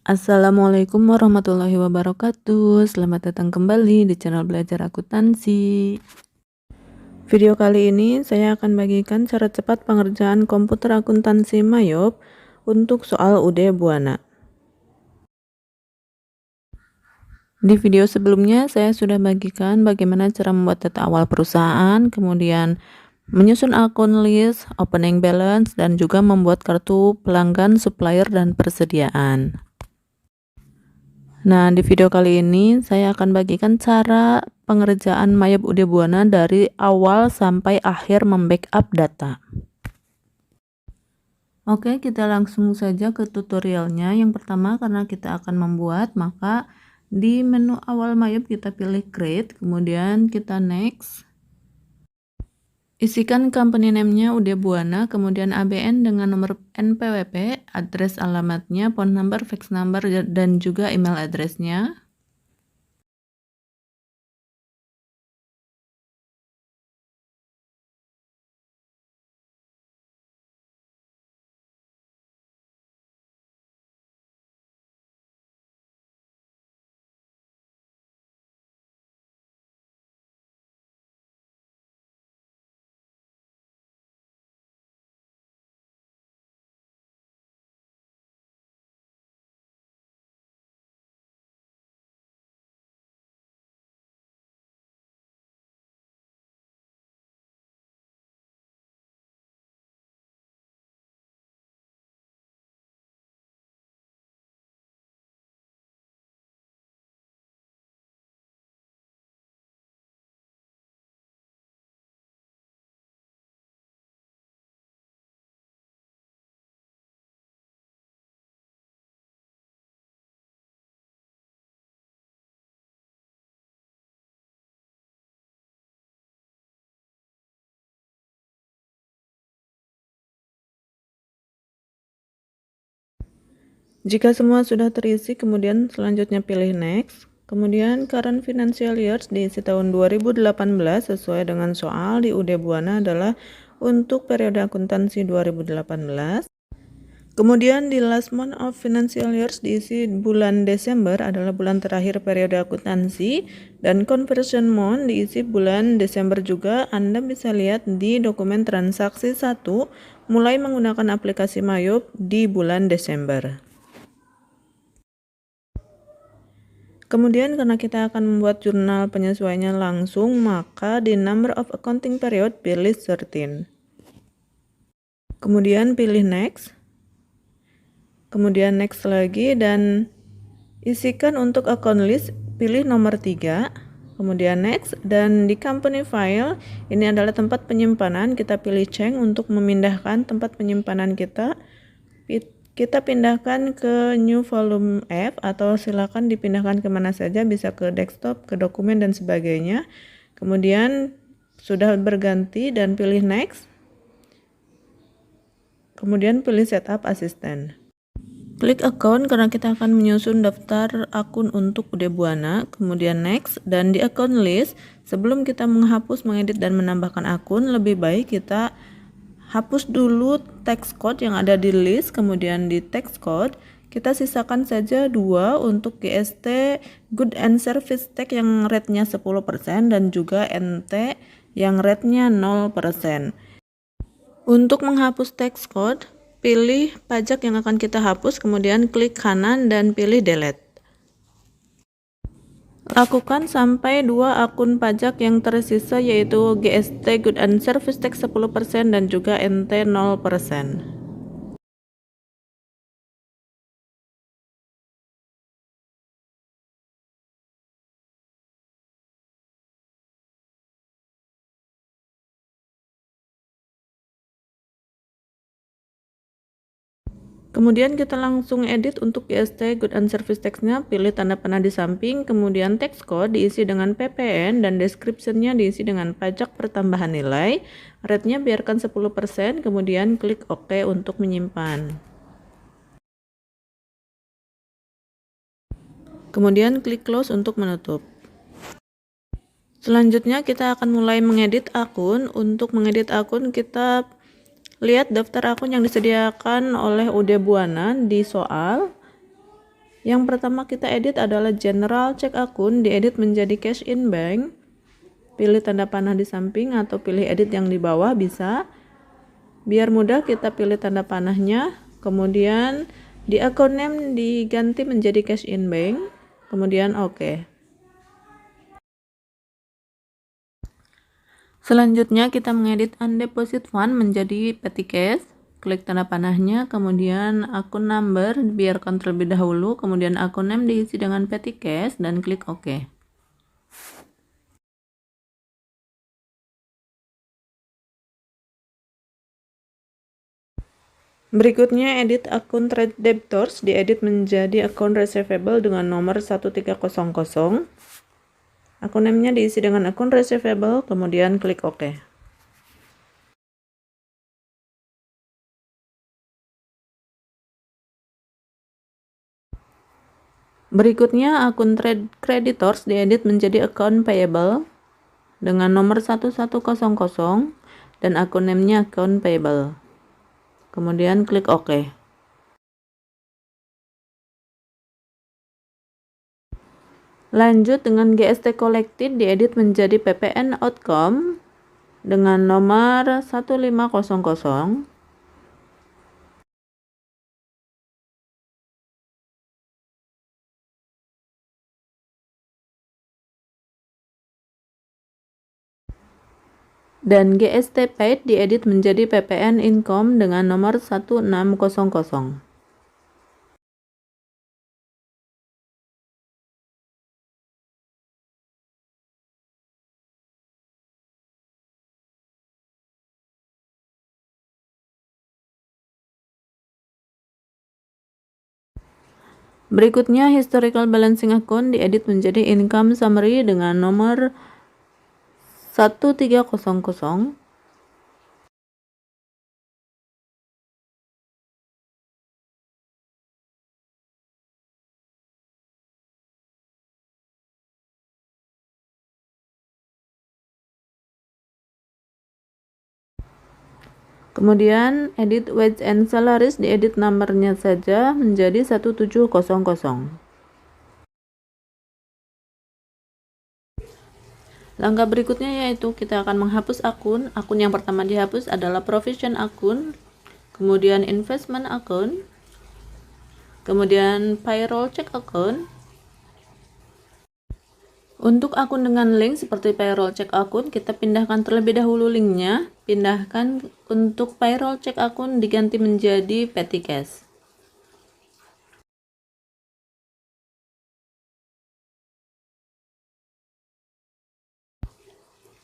Assalamualaikum warahmatullahi wabarakatuh. Selamat datang kembali di channel belajar akuntansi. Video kali ini saya akan bagikan cara cepat pengerjaan komputer akuntansi Mayop untuk soal UD Buana. Di video sebelumnya saya sudah bagikan bagaimana cara membuat data awal perusahaan, kemudian menyusun akun list, opening balance, dan juga membuat kartu pelanggan, supplier, dan persediaan. Nah, di video kali ini saya akan bagikan cara pengerjaan Mayop UD Buana dari awal sampai akhir membackup data. Oke, kita langsung saja ke tutorialnya. Yang pertama, karena kita akan membuat, maka di menu awal Mayop kita pilih create, kemudian kita next. Isikan company name-nya UD Buana, kemudian ABN dengan nomor NPWP, address alamatnya, phone number, fax number, dan juga email address-nya. Jika semua sudah terisi, kemudian selanjutnya pilih next. Kemudian current financial years diisi tahun 2018 sesuai dengan soal di UD Buana adalah untuk periode akuntansi 2018. Kemudian di last month of financial years diisi bulan Desember adalah bulan terakhir periode akuntansi, dan conversion month diisi bulan Desember juga. Anda bisa lihat di dokumen transaksi 1 mulai menggunakan aplikasi Mayop di bulan Desember. Kemudian karena kita akan membuat jurnal penyesuaiannya langsung, maka di number of accounting period pilih 13. Kemudian pilih next. Kemudian next lagi dan isikan untuk account list, pilih nomor 3. Kemudian next, dan di company file ini adalah tempat penyimpanan, kita pilih change untuk memindahkan tempat penyimpanan kita. Kita pindahkan ke new volume F atau silakan dipindahkan kemana saja, bisa ke desktop, ke dokumen, dan sebagainya. Kemudian sudah berganti dan pilih next. Kemudian pilih setup asisten. Klik account karena kita akan menyusun daftar akun untuk UD Buana. Kemudian next, dan di account list sebelum kita menghapus, mengedit, dan menambahkan akun, lebih baik kita hapus dulu text code yang ada di list. Kemudian di text code kita sisakan saja 2 untuk GST Good and Service Tax yang rate-nya 10% dan juga NT yang rate-nya 0%. Untuk menghapus text code, pilih pajak yang akan kita hapus, kemudian klik kanan dan pilih delete. Lakukan sampai 2 akun pajak yang tersisa, yaitu GST Good and Service Tax 10% dan juga NT 0%. Kemudian kita langsung edit untuk GST Good and Service Tax-nya, pilih tanda panah di samping, kemudian text code diisi dengan PPN dan description-nya diisi dengan pajak pertambahan nilai. Rate-nya biarkan 10%, kemudian klik OK untuk menyimpan. Kemudian klik close untuk menutup. Selanjutnya kita akan mulai mengedit akun. Untuk mengedit akun kita lihat daftar akun yang disediakan oleh UD Buana di soal. Yang pertama kita edit adalah general cek akun, diedit menjadi cash in bank. Pilih tanda panah di samping atau pilih edit yang di bawah bisa. Biar mudah kita pilih tanda panahnya, kemudian di account name diganti menjadi cash in bank, kemudian oke. Selanjutnya kita mengedit undeposit fund menjadi petty cash. Klik tanda panahnya, kemudian akun number biarkan terlebih dahulu, kemudian akun name diisi dengan petty cash dan klik OK. Berikutnya edit akun trade debtors, diedit menjadi akun receivable dengan nomor 1300. Akun name-nya diisi dengan akun receivable, kemudian klik OK. Berikutnya akun trade creditors diedit menjadi akun payable dengan nomor 1100 dan akun name-nya akun payable. Kemudian klik OK. Lanjut dengan GST collected diedit menjadi PPN outcome dengan nomor 1500. Dan GST paid diedit menjadi PPN income dengan nomor 1600. Berikutnya historical balancing account diedit menjadi income summary dengan nomor 1300. Kemudian edit wage and salaries diedit nomornya saja menjadi 1700. Langkah berikutnya yaitu kita akan menghapus akun. Akun yang pertama dihapus adalah provision akun, kemudian investment akun, kemudian payroll check akun. Untuk akun dengan link seperti payroll check akun, kita pindahkan terlebih dahulu linknya. Pindahkan untuk payroll check akun diganti menjadi petty cash.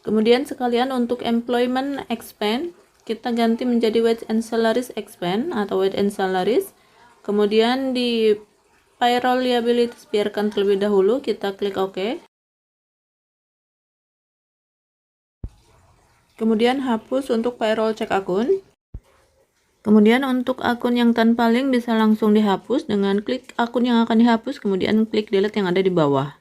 Kemudian sekalian untuk employment expense, kita ganti menjadi wage and salaries expense atau wage and salaries. Kemudian di payroll liabilities biarkan terlebih dahulu, kita klik OK. Kemudian hapus untuk payroll check akun. Kemudian untuk akun yang tanpa link bisa langsung dihapus dengan klik akun yang akan dihapus, kemudian klik delete yang ada di bawah.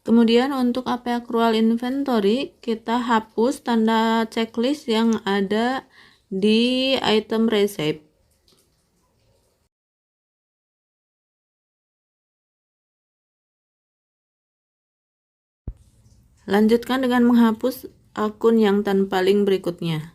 Kemudian untuk AP accrual inventory, kita hapus tanda checklist yang ada di item receipt. Lanjutkan dengan menghapus akun yang tanpa link berikutnya.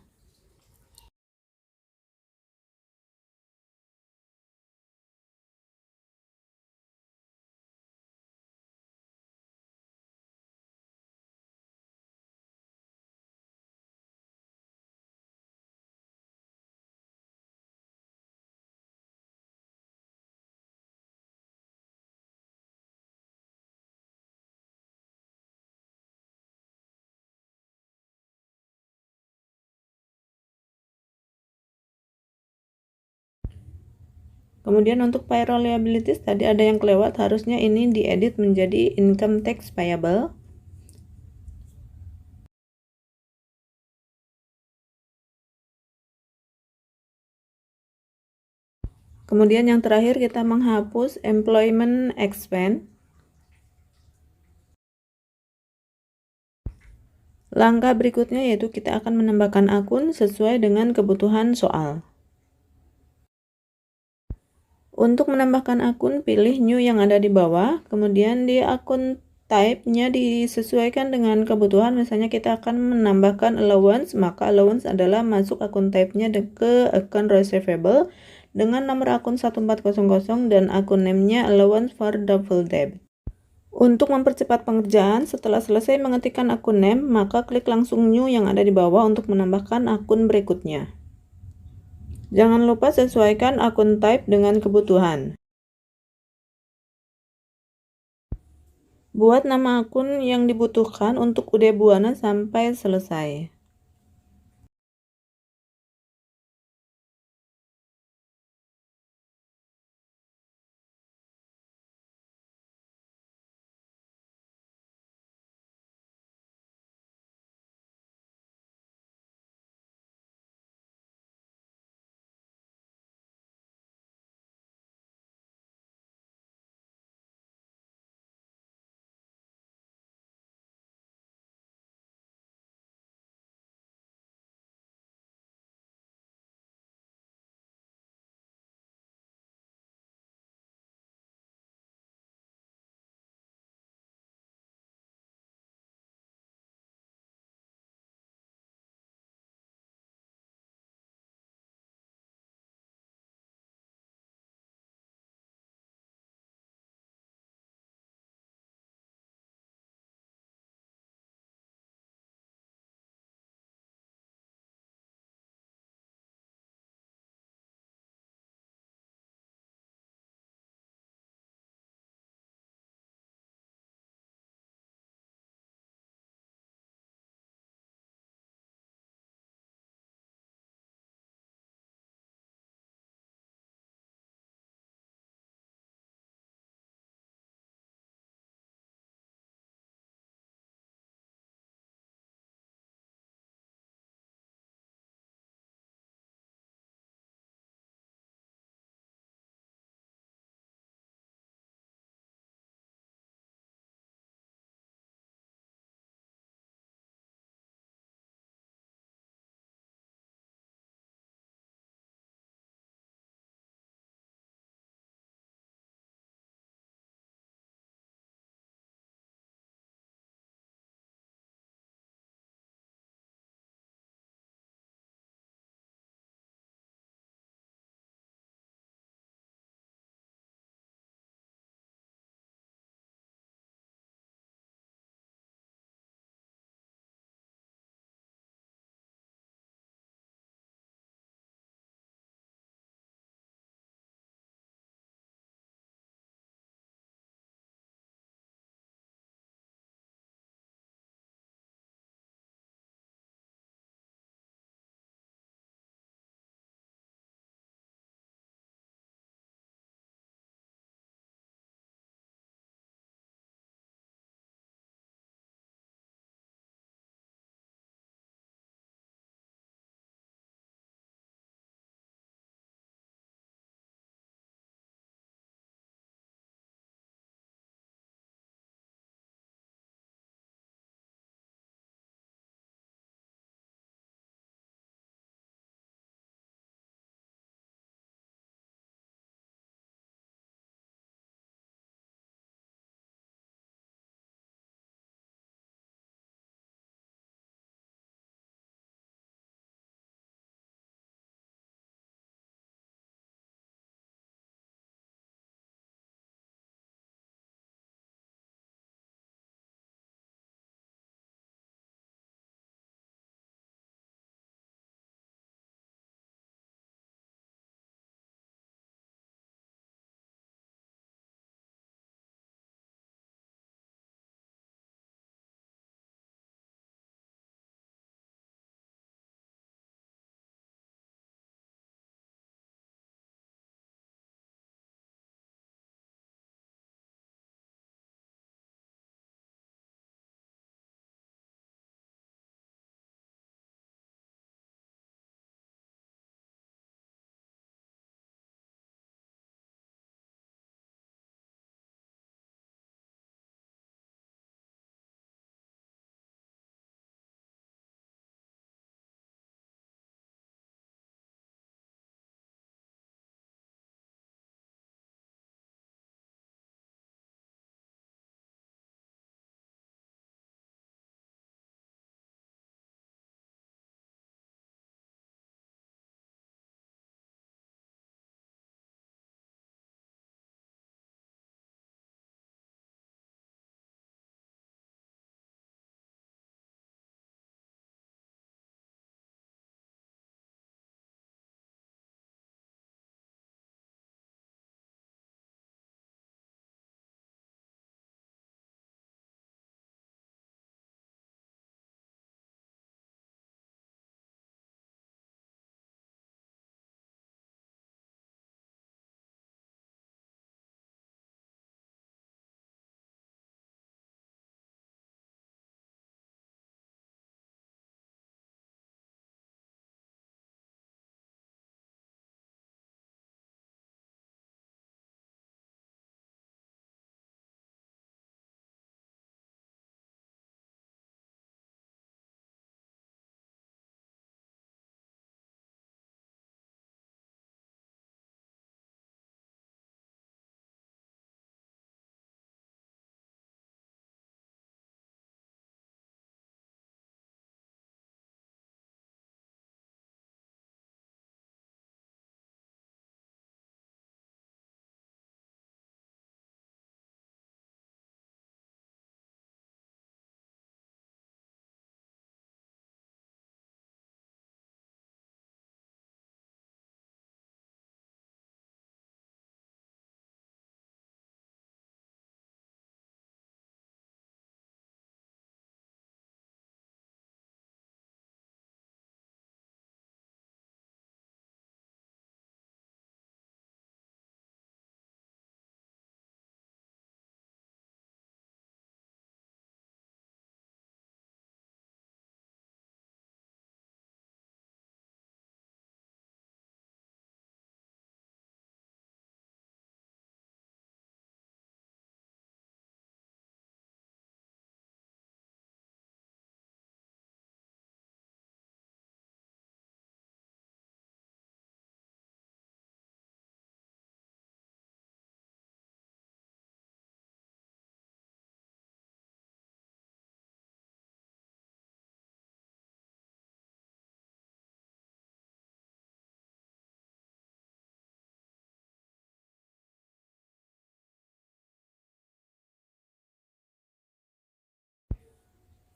Kemudian untuk payroll liabilities tadi ada yang kelewat, harusnya ini diedit menjadi income tax payable. Kemudian yang terakhir kita menghapus employment expense. Langkah berikutnya yaitu kita akan menambahkan akun sesuai dengan kebutuhan soal. Untuk menambahkan akun, pilih new yang ada di bawah, kemudian di akun type-nya disesuaikan dengan kebutuhan. Misalnya kita akan menambahkan allowance, maka allowance adalah masuk akun type-nya ke akun receivable dengan nomor akun 1400 dan akun name-nya allowance for double debt. Untuk mempercepat pengerjaan, setelah selesai mengetikkan akun name, maka klik langsung new yang ada di bawah untuk menambahkan akun berikutnya. Jangan lupa sesuaikan akun type dengan kebutuhan. Buat nama akun yang dibutuhkan untuk UD Buana sampai selesai.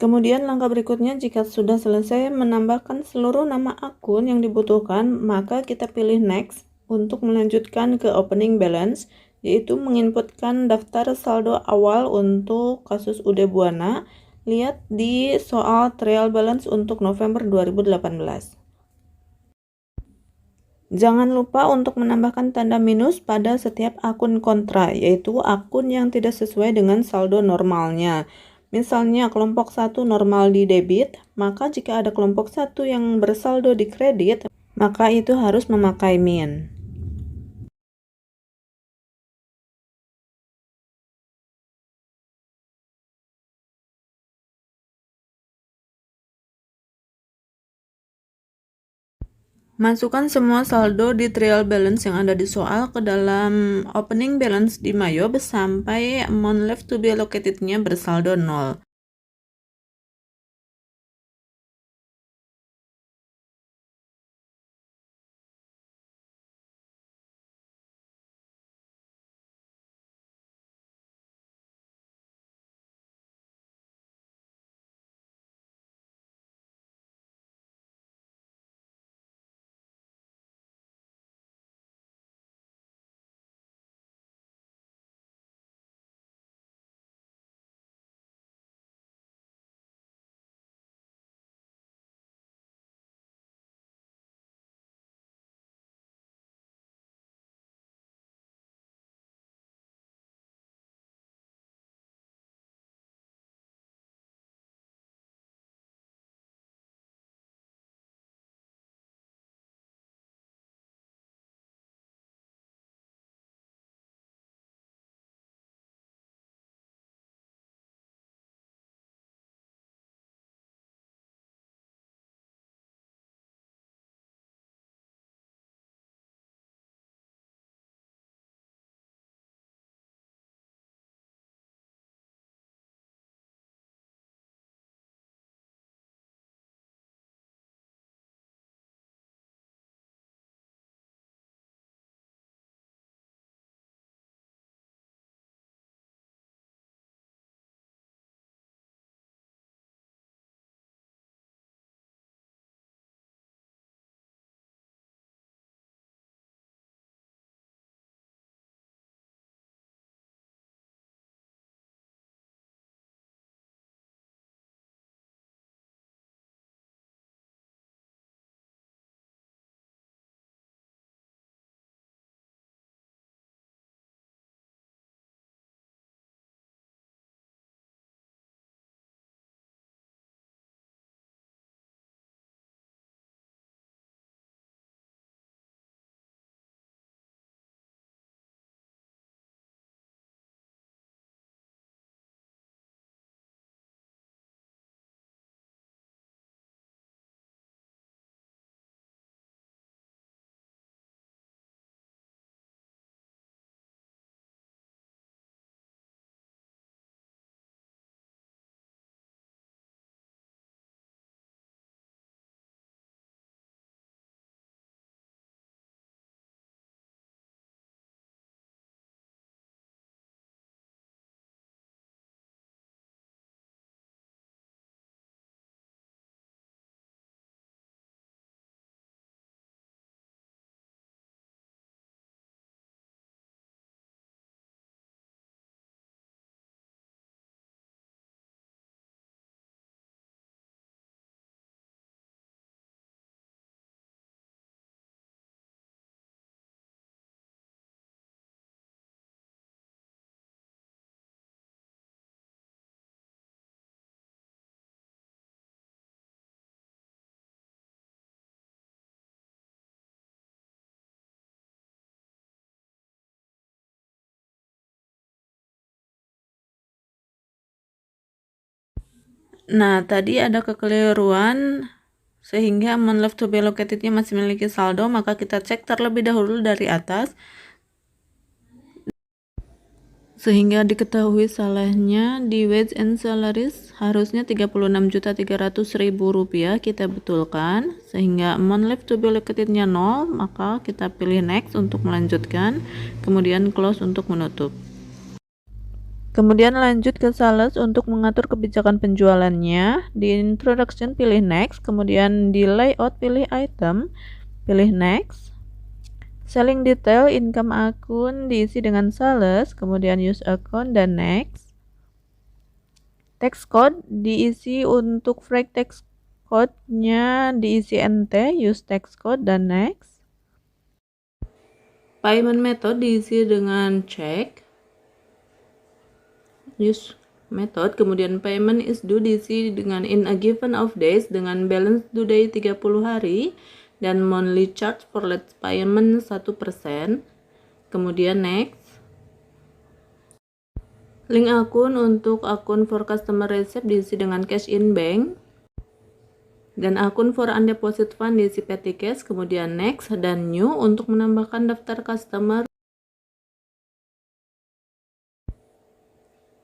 Kemudian langkah berikutnya, jika sudah selesai menambahkan seluruh nama akun yang dibutuhkan, maka kita pilih next untuk melanjutkan ke opening balance, yaitu menginputkan daftar saldo awal untuk kasus UD Buana. Lihat di soal trial balance untuk November 2018. Jangan lupa untuk menambahkan tanda minus pada setiap akun kontra, yaitu akun yang tidak sesuai dengan saldo normalnya. Misalnya kelompok 1 normal di debit, maka jika ada kelompok 1 yang bersaldo di kredit, maka itu harus memakai min. Masukkan semua saldo di trial balance yang ada di soal ke dalam opening balance di Mayob sampai amount left to be allocated-nya bersaldo 0. Nah, tadi ada kekeliruan sehingga amount left to be allocated-nya masih memiliki saldo, maka kita cek terlebih dahulu dari atas sehingga diketahui salahnya. Di wage and salaries harusnya Rp36.300.000, kita betulkan sehingga amount left to be allocated-nya 0, maka kita pilih next untuk melanjutkan, kemudian close untuk menutup. Kemudian lanjut ke sales untuk mengatur kebijakan penjualannya. Di introduction pilih next, kemudian di layout pilih item, pilih next. Selling detail income akun diisi dengan sales, kemudian use account dan next. Text code diisi untuk frag text code-nya diisi NT, use text code dan next. Payment method diisi dengan check, use method, kemudian payment is due diisi dengan in a given of days dengan balance due day 30 hari dan monthly charge for late payment 1%. Kemudian next. Link akun untuk akun for customer receipt diisi dengan cash in bank dan akun for undeposit fund diisi petty cash. Kemudian next dan new untuk menambahkan daftar customer.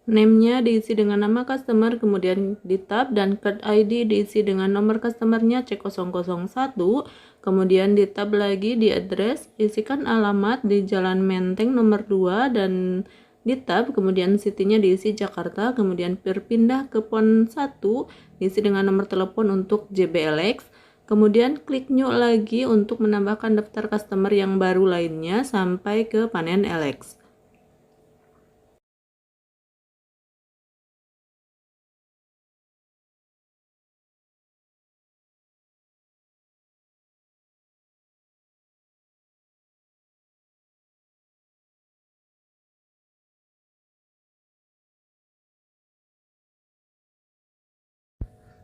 Name-nya diisi dengan nama customer, kemudian di tab, dan card ID diisi dengan nomor customernya C001, kemudian di tab lagi di address, isikan alamat di Jalan Menteng nomor 2, dan di tab, kemudian city-nya diisi Jakarta, kemudian berpindah ke PON 1, diisi dengan nomor telepon untuk JBLX, kemudian klik new lagi untuk menambahkan daftar customer yang baru lainnya sampai ke panen LX.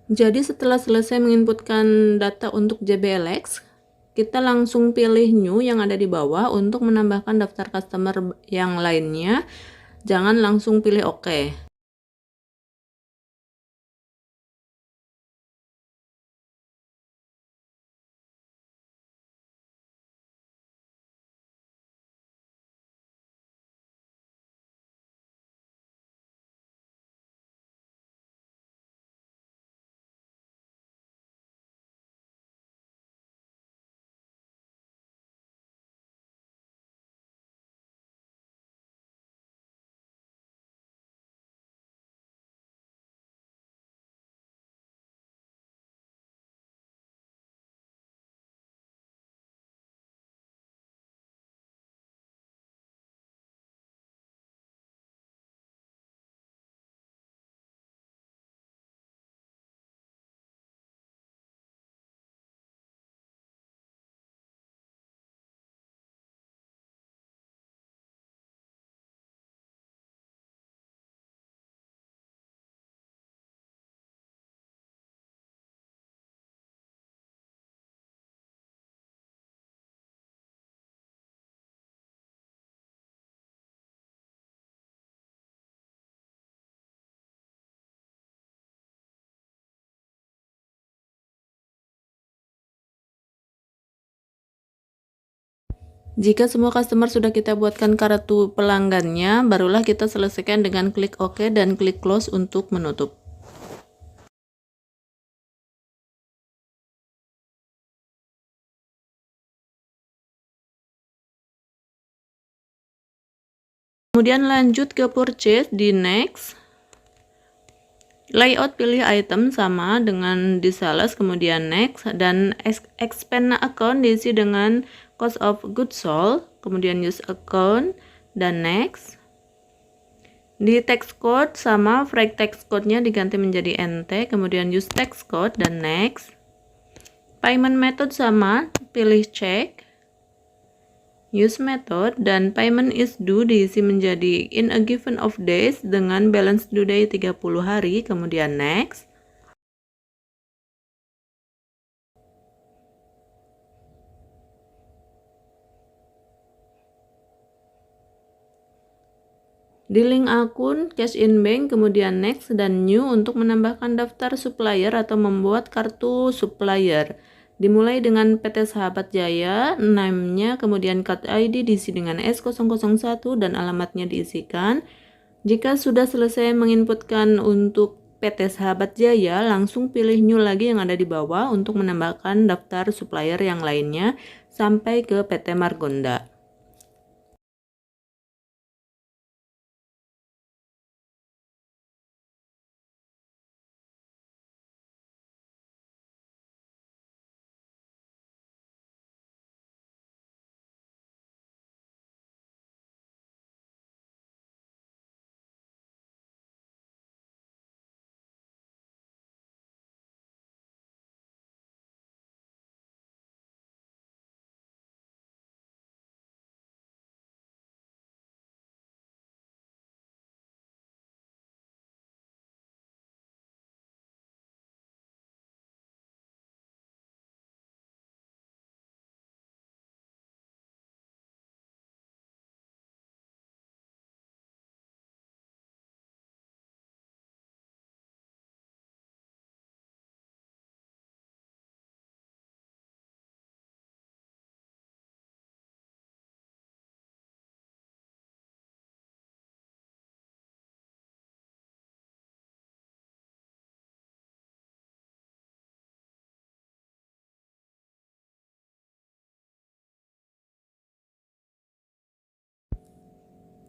Jadi setelah selesai menginputkan data untuk JBLX, kita langsung pilih new yang ada di bawah untuk menambahkan daftar customer yang lainnya. Jangan langsung pilih OK. Jika semua customer sudah kita buatkan kartu pelanggannya, barulah kita selesaikan dengan klik OK dan klik close untuk menutup. Kemudian lanjut ke purchase di next. Layout pilih item sama dengan di sales, kemudian next, dan expand account diisi dengan cost of goods sold, kemudian use account dan next. Di text code sama frag text code-nya diganti menjadi NT, kemudian use text code dan next. Payment method sama, pilih check, use method, dan payment is due diisi menjadi in a given of days dengan balance due day 30 hari, kemudian next. Di link akun, cash in bank, kemudian next dan new untuk menambahkan daftar supplier atau membuat kartu supplier. Dimulai dengan PT Sahabat Jaya, name-nya, kemudian card ID diisi dengan S001 dan alamatnya diisikan. Jika sudah selesai menginputkan untuk PT Sahabat Jaya, langsung pilih new lagi yang ada di bawah untuk menambahkan daftar supplier yang lainnya sampai ke PT Margonda.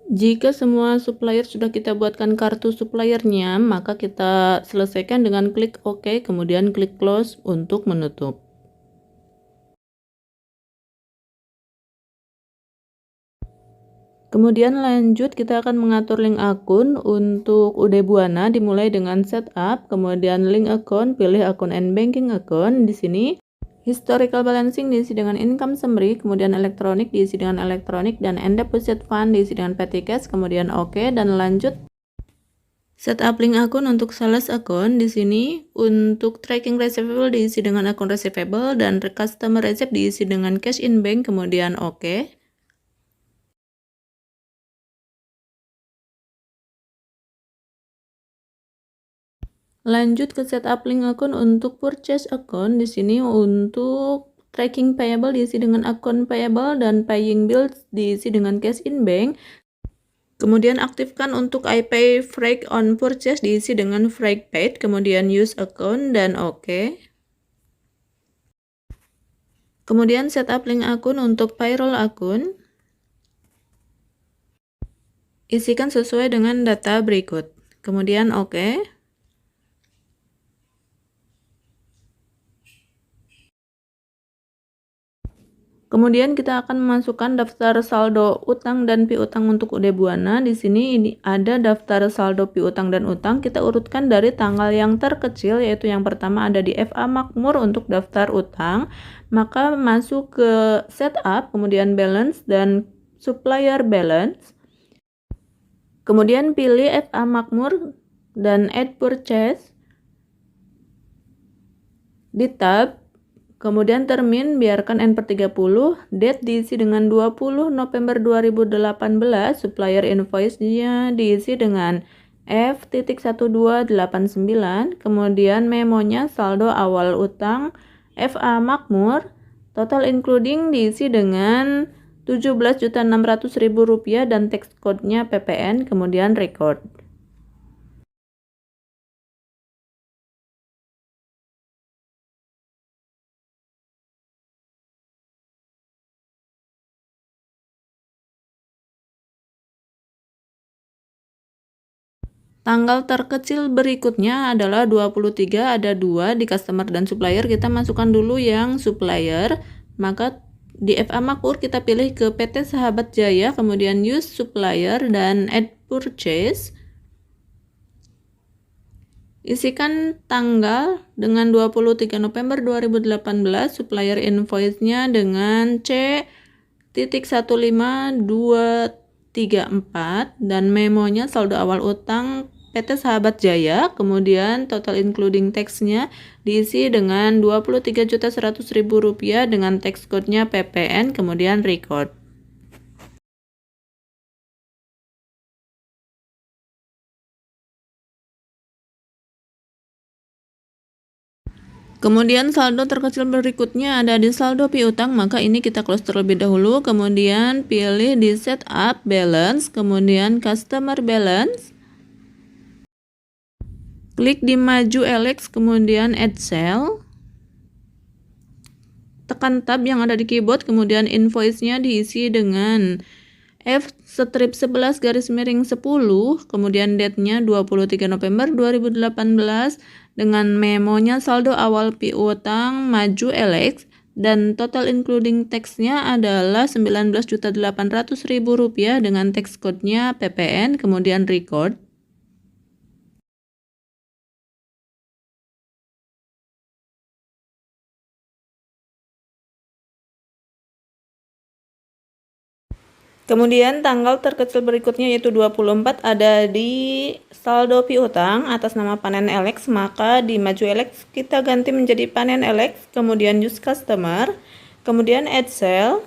Jika semua supplier sudah kita buatkan kartu suppliernya, maka kita selesaikan dengan klik OK, kemudian klik close untuk menutup. Kemudian lanjut kita akan mengatur link akun untuk UD Buana dimulai dengan setup, kemudian link account, pilih akun and banking account. Di sini historical balancing diisi dengan income summary, kemudian elektronik diisi dengan elektronik, dan end deposit fund diisi dengan petty cash, kemudian OK, dan lanjut setup link akun untuk sales account. Di sini untuk tracking receivable diisi dengan akun receivable, dan customer receipt diisi dengan cash in bank, kemudian OK. Lanjut ke setup link akun untuk purchase account. Di sini untuk tracking payable diisi dengan akun payable, dan paying bills diisi dengan cash in bank. Kemudian aktifkan untuk iPay Freight on Purchase diisi dengan Freight Paid, kemudian use account dan OK. Kemudian setup link akun untuk payroll akun. Isikan sesuai dengan data berikut. Kemudian OK. Kemudian kita akan memasukkan daftar saldo utang dan piutang untuk UD Buana. Di sini ini ada daftar saldo piutang dan utang. Kita urutkan dari tanggal yang terkecil, yaitu yang pertama ada di FA Makmur untuk daftar utang. Maka masuk ke setup, kemudian balance dan supplier balance. Kemudian pilih FA Makmur dan add purchase. Di tab kemudian termin biarkan N/30, date diisi dengan 20 November 2018, supplier invoice-nya diisi dengan F.1289, kemudian memonya saldo awal utang FA Makmur, total including diisi dengan Rp17.600.000 dan tax code-nya PPN, kemudian record. Tanggal terkecil berikutnya adalah 23, ada 2 di customer dan supplier. Kita masukkan dulu yang supplier. Maka di FA Makmur kita pilih ke PT Sahabat Jaya, kemudian use supplier dan add purchase. Isikan tanggal dengan 23 November 2018, supplier invoice-nya dengan C.15234, dan memonya saldo awal utang PT Sahabat Jaya, kemudian total including tax-nya diisi dengan Rp23.100.000 dengan tax code-nya PPN, kemudian record. Kemudian saldo terkecil berikutnya ada di saldo piutang, maka ini kita close terlebih dahulu, kemudian pilih di setup balance, kemudian customer balance. Klik di maju LX, kemudian add cell. Tekan tab yang ada di keyboard, kemudian invoice-nya diisi dengan F'11-10, kemudian date-nya 23 November 2018, dengan memonya saldo awal piutang maju LX, dan total including tax-nya adalah Rp19.800.000 dengan tax code-nya PPN, kemudian record. Kemudian tanggal terkecil berikutnya yaitu 24 ada di saldo piutang atas nama Panen LX, maka di maju LX kita ganti menjadi Panen LX, kemudian use customer, kemudian add cell,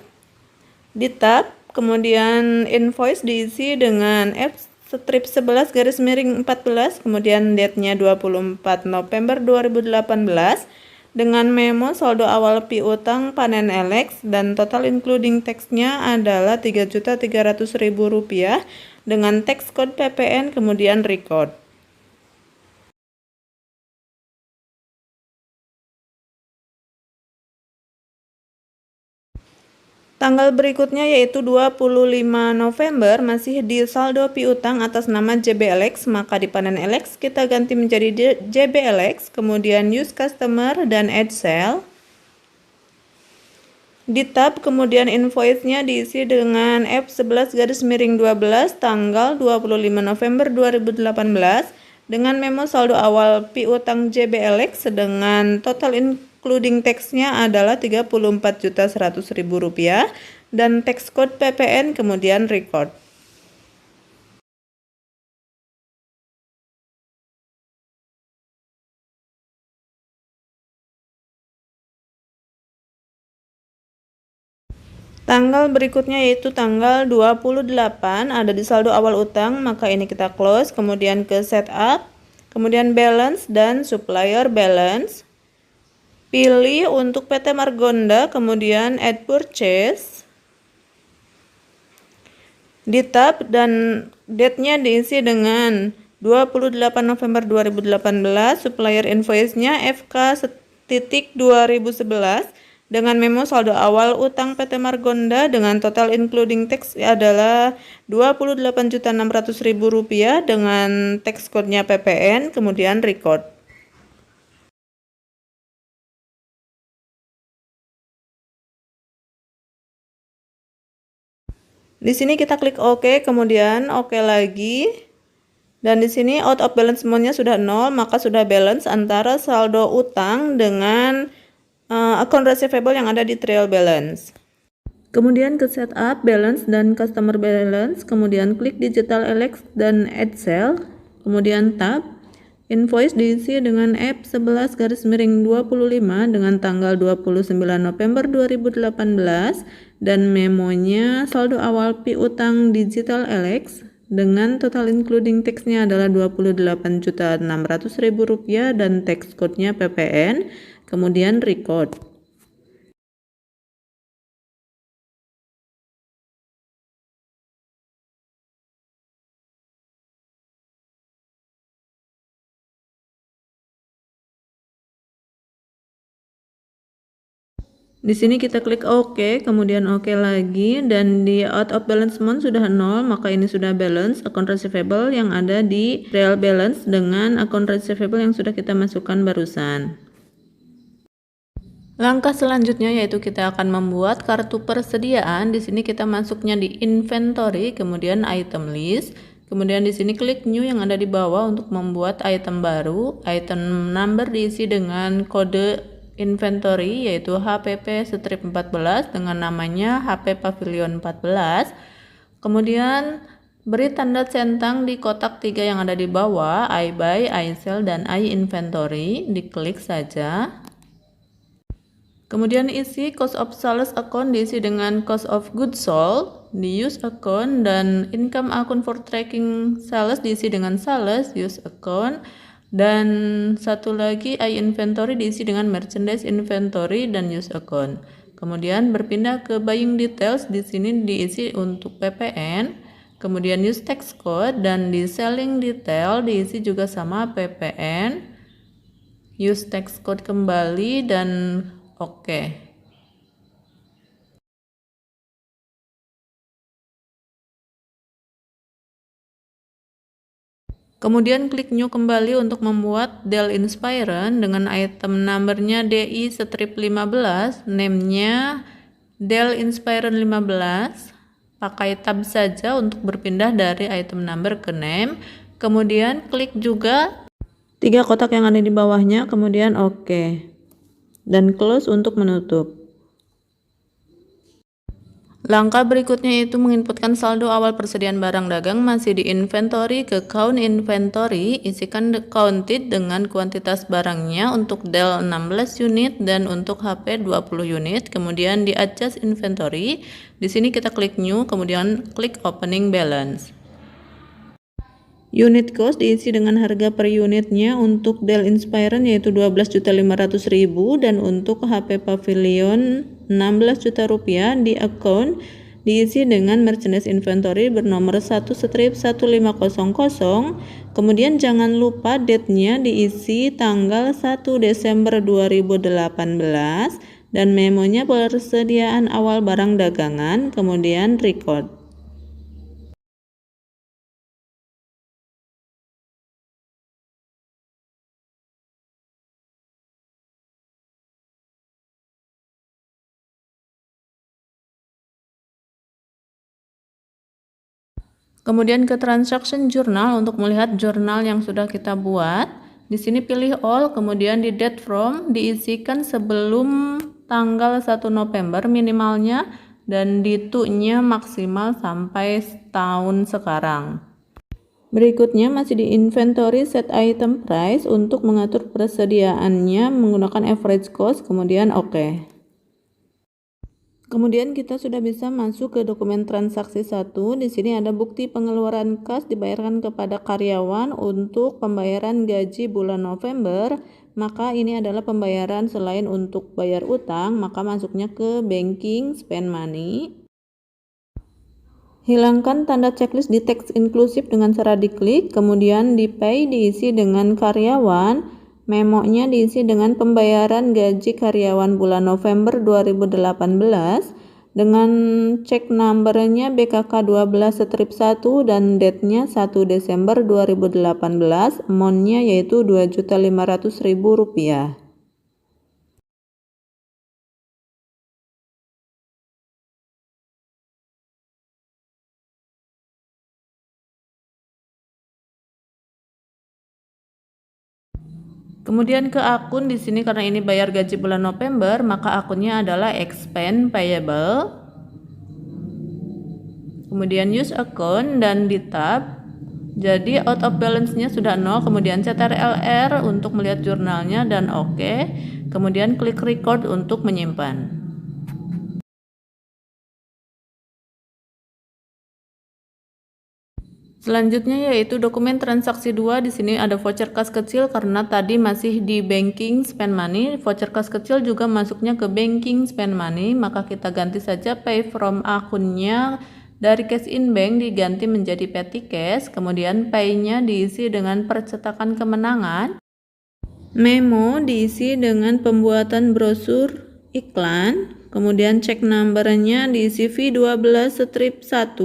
di tab, kemudian invoice diisi dengan F'11-14, kemudian date-nya 24 November 2018, dengan memo saldo awal piutang Panen LX dan total including tax-nya adalah Rp3.300.000 dengan tax code PPN, kemudian record. Tanggal berikutnya yaitu 25 November masih di saldo piutang atas nama JBLX, maka di panen LX kita ganti menjadi JBLX, kemudian use customer dan add sale. Di tab kemudian invoice-nya diisi dengan F11-12 tanggal 25 November 2018 dengan memo saldo awal piutang JBLX dengan total including tax-nya adalah Rp34.100.000 dan tax code PPN kemudian record. Tanggal berikutnya yaitu tanggal 28 ada di saldo awal utang, maka ini kita close, kemudian ke setup, kemudian balance dan supplier balance. Pilih untuk PT Margonda, kemudian add purchase. Di tab dan date-nya diisi dengan 28 November 2018, supplier invoice-nya FK.2011 dengan memo saldo awal utang PT Margonda dengan total including tax adalah Rp28.600.000 dengan tax code-nya PPN kemudian record. Di sini kita klik OK, kemudian OK lagi. Dan di sini out of balance amount-nya sudah 0, maka sudah balance antara saldo utang dengan account receivable yang ada di trial balance. Kemudian ke setup, balance dan customer balance, kemudian klik digital LX dan add sale, kemudian tab, invoice diisi dengan F11-25 dengan tanggal 29 November 2018 dan memonya saldo awal piutang digital LX dengan total including tax-nya adalah Rp28.600.000 dan tax code-nya PPN, kemudian record. Di sini kita klik OK, kemudian OK lagi, dan di out of balance amount sudah 0, maka ini sudah balance account receivable yang ada di trial balance dengan account receivable yang sudah kita masukkan barusan. Langkah selanjutnya yaitu kita akan membuat kartu persediaan. Di sini kita masuknya di inventory, kemudian item list. Kemudian di sini klik new yang ada di bawah untuk membuat item baru. Item number diisi dengan kode inventory yaitu HPP-14 dengan namanya HP Pavilion 14. Kemudian beri tanda centang di kotak 3 yang ada di bawah, I buy, I sell, dan I inventory. Diklik saja. Kemudian isi cost of sales account diisi dengan cost of goods sold di use account, dan income account for tracking sales diisi dengan sales use account, dan satu lagi I inventory diisi dengan merchandise inventory dan use account. Kemudian berpindah ke buying details, di sini diisi untuk PPN, kemudian use tax code, dan di selling detail diisi juga sama PPN, use tax code kembali, dan Oke. Kemudian klik new kembali untuk membuat Dell Inspiron dengan item numbernya DI-15, name-nya Dell Inspiron 15. Pakai tab saja untuk berpindah dari item number ke name. Kemudian klik juga 3 kotak yang ada di bawahnya, kemudian oke. Dan close untuk menutup. Langkah berikutnya itu menginputkan saldo awal persediaan barang dagang masih di inventory ke count inventory, isikan counted dengan kuantitas barangnya untuk Dell 16 unit dan untuk HP 20 unit, kemudian di adjust inventory. Di sini kita klik new, kemudian klik opening balance. Unit cost diisi dengan harga per unitnya untuk Dell Inspiron yaitu Rp12.500.000 dan untuk HP Pavilion Rp16.000. Di account diisi dengan merchandise inventory bernomor 1-1500. Kemudian jangan lupa date-nya diisi tanggal 1 Desember 2018 dan memonya persediaan awal barang dagangan, kemudian record. Kemudian ke transaction journal untuk melihat jurnal yang sudah kita buat. Di sini pilih all, kemudian di date from diisikan sebelum tanggal 1 November minimalnya dan di to-nya maksimal sampai tahun sekarang. Berikutnya masih di inventory set item price untuk mengatur persediaannya menggunakan average cost, kemudian oke. Kemudian kita sudah bisa masuk ke dokumen transaksi 1. Di sini ada bukti pengeluaran kas dibayarkan kepada karyawan untuk pembayaran gaji bulan November. Maka ini adalah pembayaran selain untuk bayar utang, maka masuknya ke banking spend money. Hilangkan tanda checklist di teks inklusif dengan cara diklik, kemudian di pay diisi dengan karyawan. Memonya diisi dengan pembayaran gaji karyawan bulan November 2018 dengan cek numbernya BKK 12 strip 1 dan date-nya 1 Desember 2018, amount-nya yaitu Rp2.500.000. Kemudian ke akun di sini karena ini bayar gaji bulan November, maka akunnya adalah expense payable. Kemudian use account dan di tab. Jadi out of balance-nya sudah 0, kemudian CTRL-R untuk melihat jurnalnya dan oke. Kemudian klik record untuk menyimpan. Selanjutnya yaitu dokumen transaksi 2. Di sini ada voucher kas kecil karena tadi masih di banking spend money. Voucher kas kecil juga masuknya ke banking spend money, maka kita ganti saja pay from akunnya dari cash in bank diganti menjadi petty cash. Kemudian pay-nya diisi dengan percetakan kemenangan. Memo diisi dengan pembuatan brosur iklan, kemudian cek numbernya diisi V12 strip 1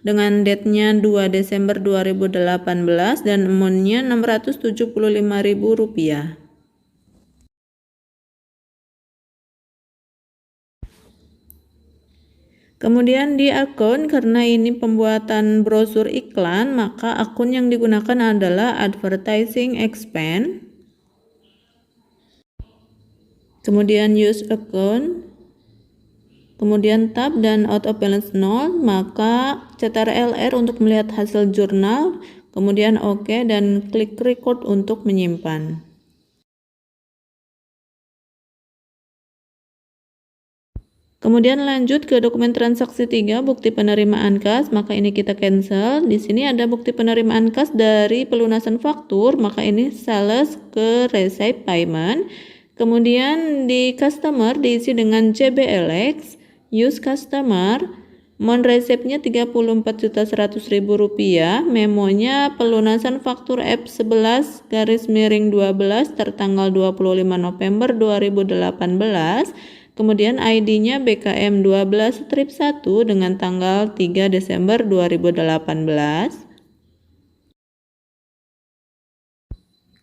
dengan date-nya 2 Desember 2018 dan amount-nya Rp675.000. Kemudian di akun, karena ini pembuatan brosur iklan, maka akun yang digunakan adalah advertising expense. Kemudian use account, kemudian tab dan out of balance 0, maka CTRL-R untuk melihat hasil jurnal, kemudian oke dan klik record untuk menyimpan. Kemudian lanjut ke dokumen transaksi 3, bukti penerimaan kas, maka ini kita cancel. Di sini ada bukti penerimaan kas dari pelunasan faktur, maka ini sales ke receipt payment. Kemudian di customer diisi dengan JBLX, use customer, amount resepnya Rp34.100.000, memonya pelunasan faktur F11-12 tertanggal 25 November 2018, kemudian ID-nya BKM 12 strip 1 dengan tanggal 3 Desember 2018.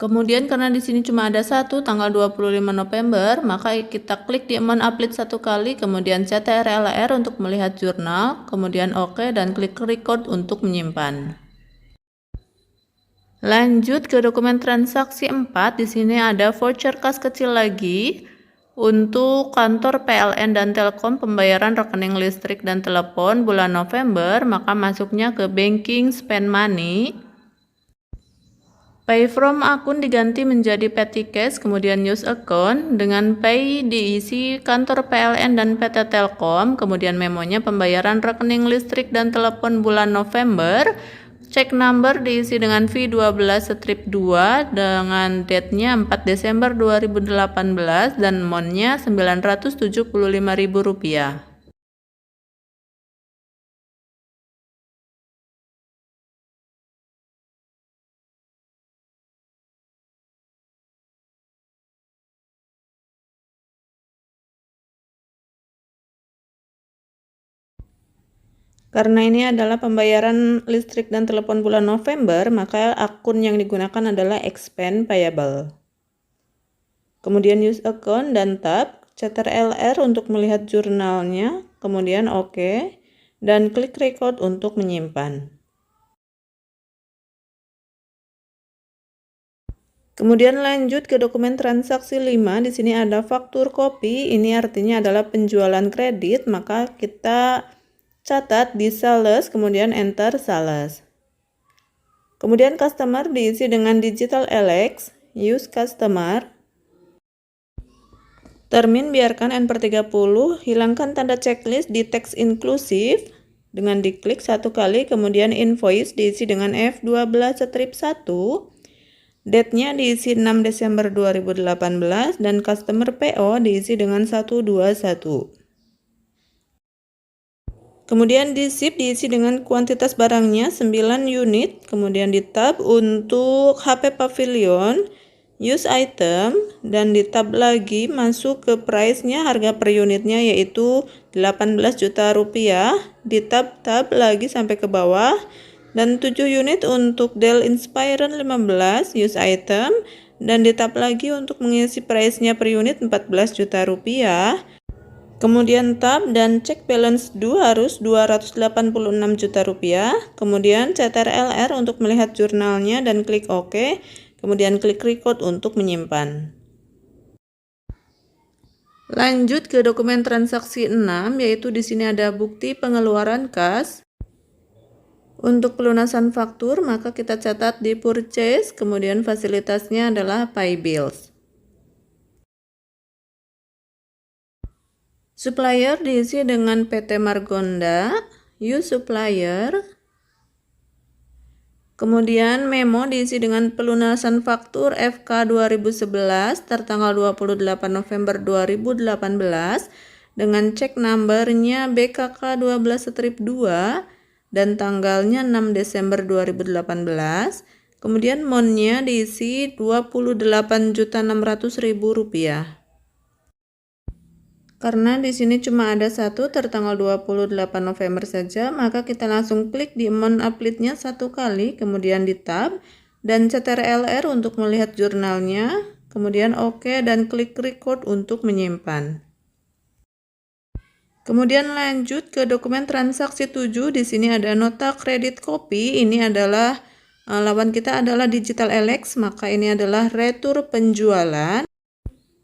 Kemudian karena di sini cuma ada satu tanggal 25 November, maka kita klik di amount update satu kali, kemudian CTRL-R untuk melihat jurnal, kemudian oke dan klik record untuk menyimpan. Lanjut ke dokumen transaksi 4, di sini ada voucher kas kecil lagi untuk kantor PLN dan Telkom pembayaran rekening listrik dan telepon bulan November, maka masuknya ke banking spend money. Pay from akun diganti menjadi petty cash, kemudian use account. Dengan pay diisi kantor PLN dan PT Telkom, kemudian memonya pembayaran rekening listrik dan telepon bulan November. Cek number diisi dengan V12 strip 2 dengan date-nya 4 Desember 2018 dan amount-nya Rp975.000. Karena ini adalah pembayaran listrik dan telepon bulan November, maka akun yang digunakan adalah expand payable. Kemudian use account dan tab, Ctrl+R untuk melihat jurnalnya, kemudian OK, dan klik record untuk menyimpan. Kemudian lanjut ke dokumen transaksi 5, di sini ada faktur kopi, ini artinya adalah penjualan kredit, maka kita catat di sales, kemudian enter sales. Kemudian customer diisi dengan digital Alex, use customer. Termin biarkan N/30, hilangkan tanda checklist di teks inklusif dengan diklik satu kali, kemudian invoice diisi dengan F12 strip 1. Date-nya diisi 6 Desember 2018 dan customer PO diisi dengan 121. Kemudian di ship diisi dengan kuantitas barangnya 9 unit, kemudian di tab untuk HP Pavilion, use item, dan di tab lagi masuk ke price-nya, harga per unitnya yaitu 18 juta rupiah, di tab lagi sampai ke bawah, dan 7 unit untuk Dell Inspiron 15, use item, dan di tab lagi untuk mengisi price-nya per unit 14 juta rupiah. Kemudian tab dan cek balance due harus 286 juta rupiah. Kemudian Ctrl+R untuk melihat jurnalnya dan klik OK. Kemudian klik record untuk menyimpan. Lanjut ke dokumen transaksi 6, yaitu di sini ada bukti pengeluaran kas. Untuk pelunasan faktur, maka kita catat di purchase, kemudian fasilitasnya adalah pay bills. Supplier diisi dengan PT Margonda, use supplier. Kemudian memo diisi dengan pelunasan faktur FK 2011 tertanggal 28 November 2018 dengan cek numbernya BKK 12 strip 2 dan tanggalnya 6 Desember 2018. Kemudian monnya diisi 28.600.000 rupiah. Karena di sini cuma ada satu tertanggal 28 November saja, maka kita langsung klik di amount update-nya satu kali, kemudian di tab, dan Ctrl+R untuk melihat jurnalnya, kemudian OK dan klik record untuk menyimpan. Kemudian lanjut ke dokumen transaksi 7, di sini ada nota kredit kopi, ini adalah lawan kita adalah Digital Alex, maka ini adalah retur penjualan.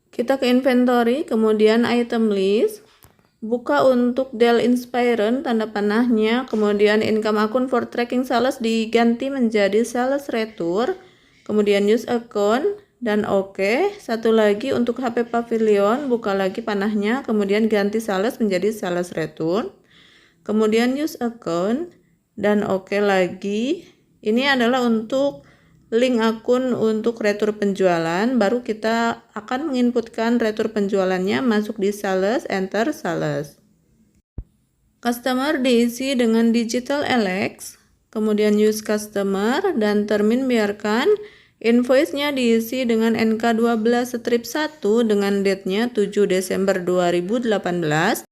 Kita ke inventory, kemudian item list, buka untuk Dell Inspiron tanda panahnya, kemudian income akun for tracking sales diganti menjadi sales retur, kemudian use account dan OK. Satu lagi untuk HP Pavilion, buka lagi panahnya, kemudian ganti sales menjadi sales retur, kemudian use account dan OK lagi. Ini adalah untuk link akun untuk retur penjualan, baru kita akan menginputkan retur penjualannya masuk di sales, enter sales. Customer diisi dengan digital Alex, kemudian use customer, dan termin biarkan. Invoice-nya diisi dengan NK12 strip 1 dengan date-nya 7 Desember 2018.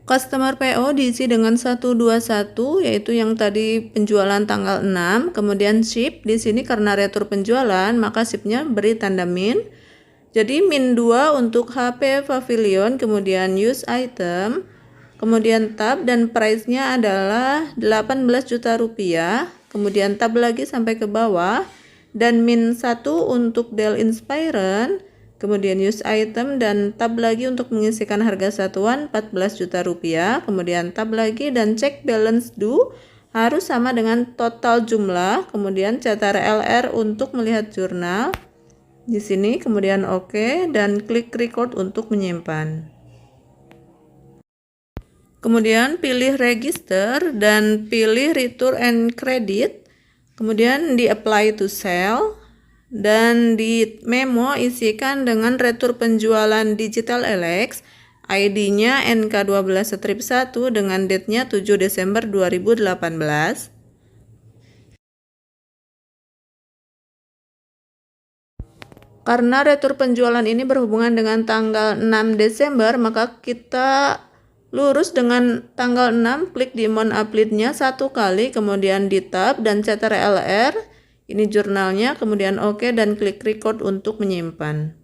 Customer PO diisi dengan 121, yaitu yang tadi penjualan tanggal 6, kemudian ship di sini karena retur penjualan maka shipnya beri tanda min. Jadi min 2 untuk HP Pavilion, kemudian use item, kemudian tab dan price-nya adalah 18 juta rupiah, kemudian tab lagi sampai ke bawah dan min 1 untuk Dell Inspiron. Kemudian use item dan tab lagi untuk mengisikan harga satuan 14 juta rupiah. Kemudian tab lagi dan cek balance due harus sama dengan total jumlah. Kemudian Ctrl+R untuk melihat jurnal. Di sini kemudian OK dan klik record untuk menyimpan. Kemudian pilih register dan pilih return and credit. Kemudian di apply to sell. Dan di memo isikan dengan retur penjualan Digital Alex, ID-nya NK12 strip 1 dengan date-nya 7 Desember 2018. Karena retur penjualan ini berhubungan dengan tanggal 6 Desember, maka kita lurus dengan tanggal 6, klik di Mon Uplead-nya satu kali, kemudian di tab dan Ctrl+R, ini jurnalnya, kemudian OK dan klik record untuk menyimpan.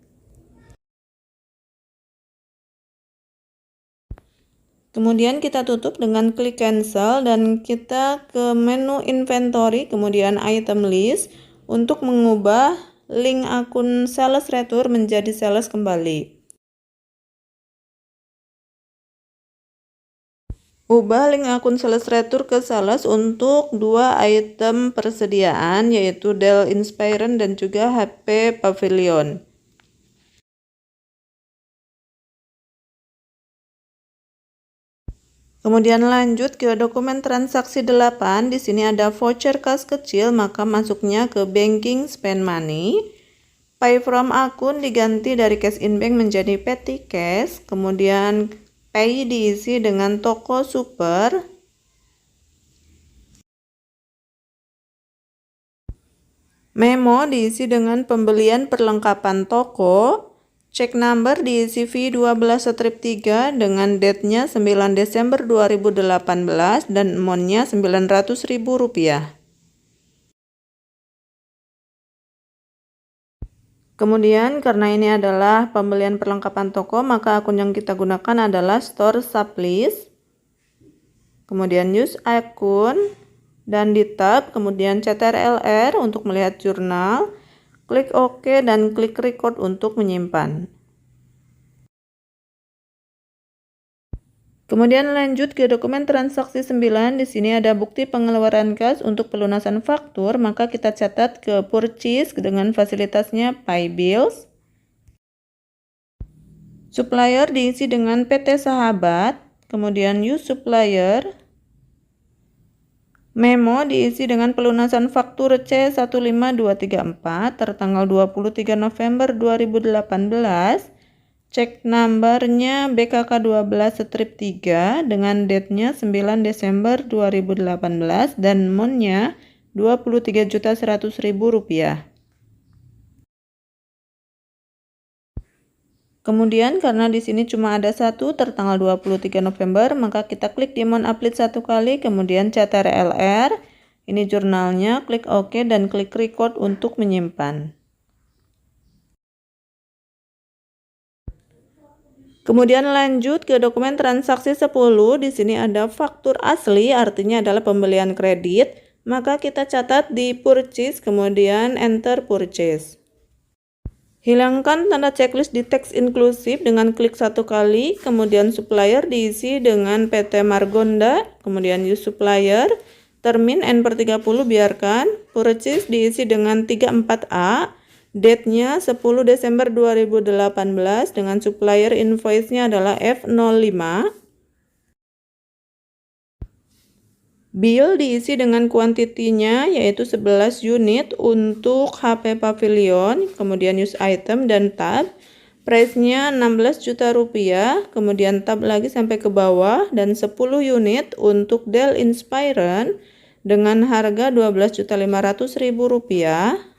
Kemudian kita tutup dengan klik cancel dan kita ke menu inventory, kemudian item list untuk mengubah link akun sales retur menjadi sales kembali. Ubah link akun sales retur ke sales untuk dua item persediaan, yaitu Dell Inspiron dan juga HP Pavilion. Kemudian lanjut ke dokumen transaksi 8. Di sini ada voucher kas kecil, maka masuknya ke banking spend money. Pay from akun diganti dari cash in bank menjadi petty cash. Kemudian pay diisi dengan toko super. Memo diisi dengan pembelian perlengkapan toko. Check number diisi V12 strip 3 dengan date-nya 9 Desember 2018 dan amount-nya Rp900.000. Kemudian karena ini adalah pembelian perlengkapan toko, maka akun yang kita gunakan adalah store sublist. Kemudian use akun dan di tab, kemudian Ctrl+R untuk melihat jurnal. Klik OK dan klik record untuk menyimpan. Kemudian lanjut ke dokumen transaksi 9. Di sini ada bukti pengeluaran kas untuk pelunasan faktur, maka kita catat ke purchase dengan fasilitasnya Pay Bills. Supplier diisi dengan PT Sahabat, kemudian use supplier. Memo diisi dengan pelunasan faktur C15234 tertanggal 23 November 2018. Cek numbernya BKK 12 strip 3 dengan date-nya 9 Desember 2018 dan amount-nya Rp23.100.000. Kemudian karena di sini cuma ada satu tertanggal 23 November, maka kita klik di Mon Uplead satu kali, kemudian Ctrl+R. Ini jurnalnya, klik OK dan klik record untuk menyimpan. Kemudian lanjut ke dokumen transaksi 10. Di sini ada faktur asli, artinya adalah pembelian kredit. Maka kita catat di purchase, kemudian enter purchase. Hilangkan tanda checklist di teks inklusif dengan klik satu kali, kemudian supplier diisi dengan PT Margonda, kemudian use supplier, termin N/30 biarkan, purchase diisi dengan 34A, date-nya 10 Desember 2018 dengan supplier invoice-nya adalah F05. Bill diisi dengan kuantitinya yaitu 11 unit untuk HP Pavilion, kemudian use item dan tab. Price-nya Rp16 juta, kemudian tab lagi sampai ke bawah dan 10 unit untuk Dell Inspiron dengan harga Rp12.500.000.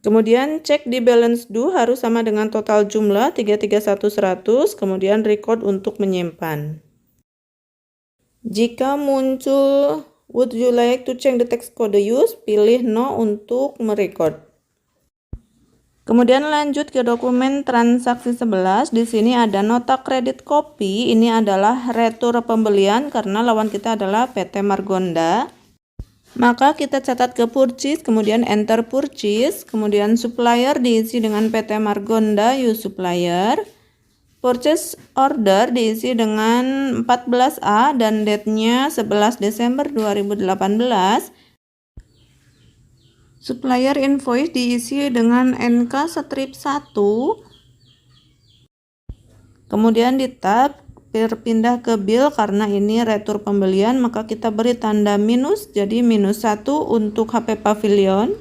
Kemudian cek di balance due harus sama dengan total jumlah 331.100, kemudian record untuk menyimpan. Jika muncul would you like to change the text code use, pilih no untuk merecord. Kemudian lanjut ke dokumen transaksi 11. Di sini ada nota kredit kopi. Ini adalah retur pembelian karena lawan kita adalah PT Margonda. Maka kita catat ke purchase, kemudian enter purchase, kemudian supplier diisi dengan PT Margonda, use supplier. Purchase order diisi dengan 14A dan date-nya 11 Desember 2018. Supplier invoice diisi dengan NK strip 1. Kemudian di tab berpindah ke bill karena ini retur pembelian, maka kita beri tanda minus, jadi -1 untuk HP Pavilion.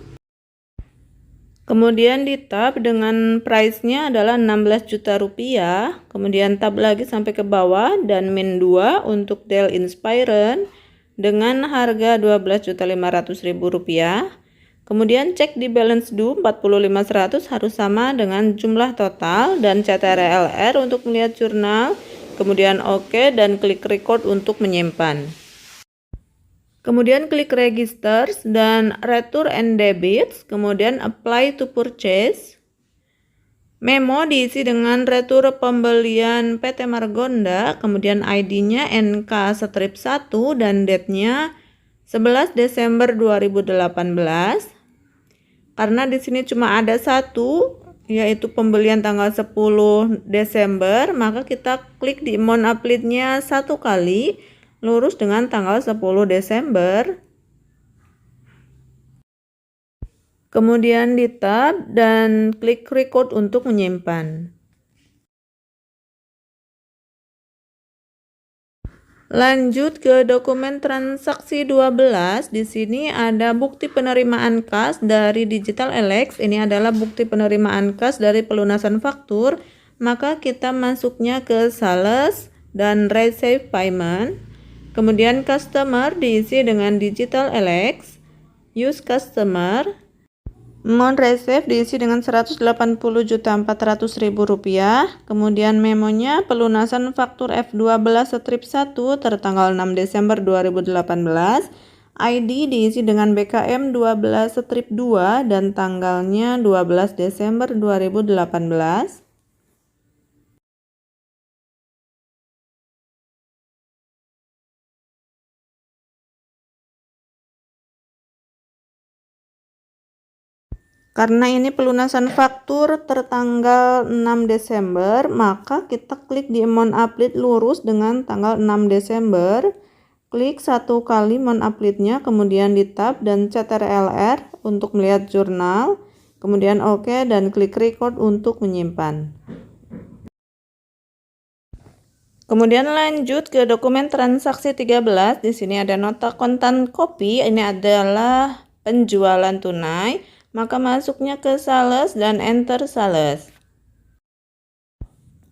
Kemudian di tab dengan price-nya adalah 16 juta rupiah. Kemudian tab lagi sampai ke bawah dan min 2 untuk Dell Inspiron dengan harga 12.500.000 rupiah. Kemudian cek di balance due 45.100 harus sama dengan jumlah total dan CTRLR untuk melihat jurnal. Kemudian OK dan klik record untuk menyimpan. Kemudian klik registers dan return and debits, kemudian apply to purchase. Memo diisi dengan retur pembelian PT Margonda, kemudian ID-nya NK-1 dan date-nya 11 Desember 2018. Karena di sini cuma ada satu, yaitu pembelian tanggal 10 Desember, maka kita klik di amount applet-nya satu kali, lurus dengan tanggal 10 Desember. Kemudian di tab dan klik record untuk menyimpan. Lanjut ke dokumen transaksi 12. Di sini ada bukti penerimaan kas dari Digital Elex. Ini adalah bukti penerimaan kas dari pelunasan faktur. Maka kita masuknya ke sales dan receive payment. Kemudian customer diisi dengan Digital Elex. Use customer. Amount receive diisi dengan 180.400.000 rupiah. Kemudian memonya pelunasan faktur F12 strip 1 tertanggal 6 Desember 2018. ID diisi dengan BKM 12 strip 2 dan tanggalnya 12 Desember 2018. Karena ini pelunasan faktur tertanggal 6 Desember, maka kita klik di amount applet lurus dengan tanggal 6 Desember. Klik satu kali amount applet-nya, kemudian di tab dan CTRL-R untuk melihat jurnal. Kemudian OK dan klik record untuk menyimpan. Kemudian lanjut ke dokumen transaksi 13. Di sini ada nota kontan kopi. Ini adalah penjualan tunai. Maka masuknya ke sales dan enter sales.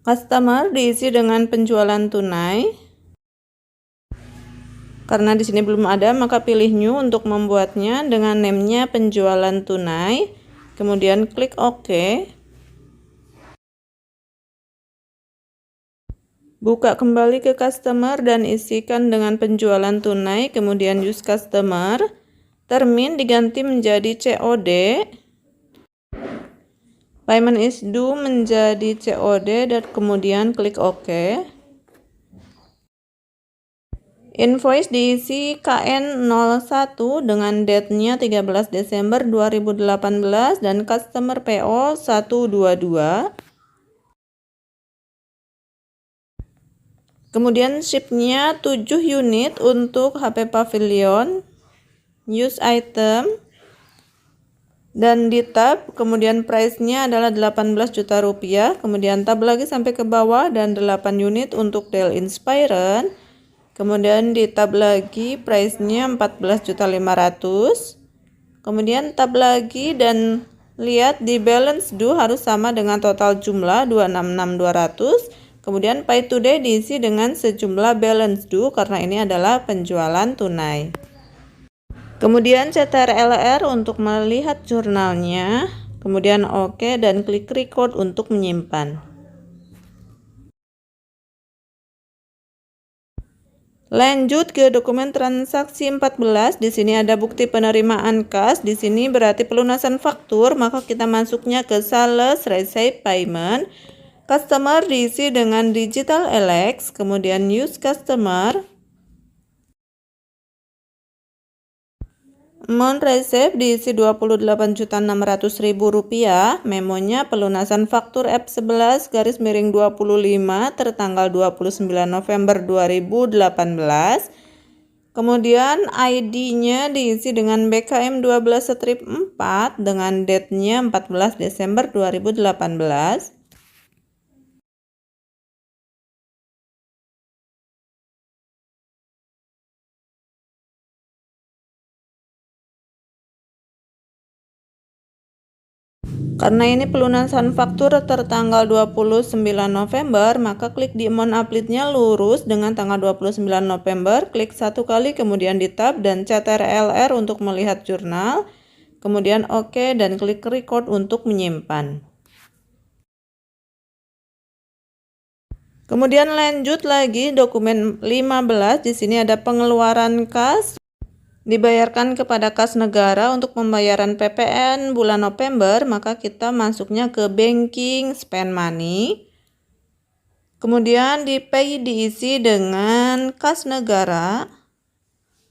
Customer diisi dengan penjualan tunai. Karena di sini belum ada, maka pilih new untuk membuatnya dengan name-nya penjualan tunai. Kemudian klik OK. Buka kembali ke customer dan isikan dengan penjualan tunai, kemudian use customer. Termin diganti menjadi COD. Payment is due menjadi COD dan kemudian klik OK. Invoice diisi KN01 dengan date-nya 13 Desember 2018 dan customer PO 122. Kemudian ship-nya 7 unit untuk HP Pavilion. Use item. Dan di tab, kemudian price-nya adalah 18 juta rupiah. Kemudian tab lagi sampai ke bawah dan 8 unit untuk Dell Inspiron. Kemudian di tab lagi price-nya 14.500.000. Kemudian tab lagi dan lihat di balance due harus sama dengan total jumlah 266.200. Kemudian pay today diisi dengan sejumlah balance due karena ini adalah penjualan tunai. Kemudian CTRL-R untuk melihat jurnalnya. Kemudian OK dan klik record untuk menyimpan. Lanjut ke dokumen transaksi 14. Di sini ada bukti penerimaan kas. Di sini berarti pelunasan faktur, maka kita masuknya ke sales receive payment. Customer diisi dengan Digital Elex, kemudian use customer. Amount receive diisi 28.600.000 rupiah. Memonya pelunasan faktur F11 garis miring 25 tertanggal 29 November 2018. Kemudian ID-nya diisi dengan BKM 12 strip 4 dengan date-nya 14 Desember 2018. Karena ini pelunasan faktur tertanggal 29 November, maka klik di amount update-nya lurus dengan tanggal 29 November, klik satu kali, kemudian di tab dan CTRL-R untuk melihat jurnal, kemudian OK dan klik record untuk menyimpan. Kemudian lanjut lagi dokumen 15, di sini ada pengeluaran kas. Dibayarkan kepada kas negara untuk pembayaran PPN bulan November, maka kita masuknya ke banking spend money. Kemudian di pay diisi dengan kas negara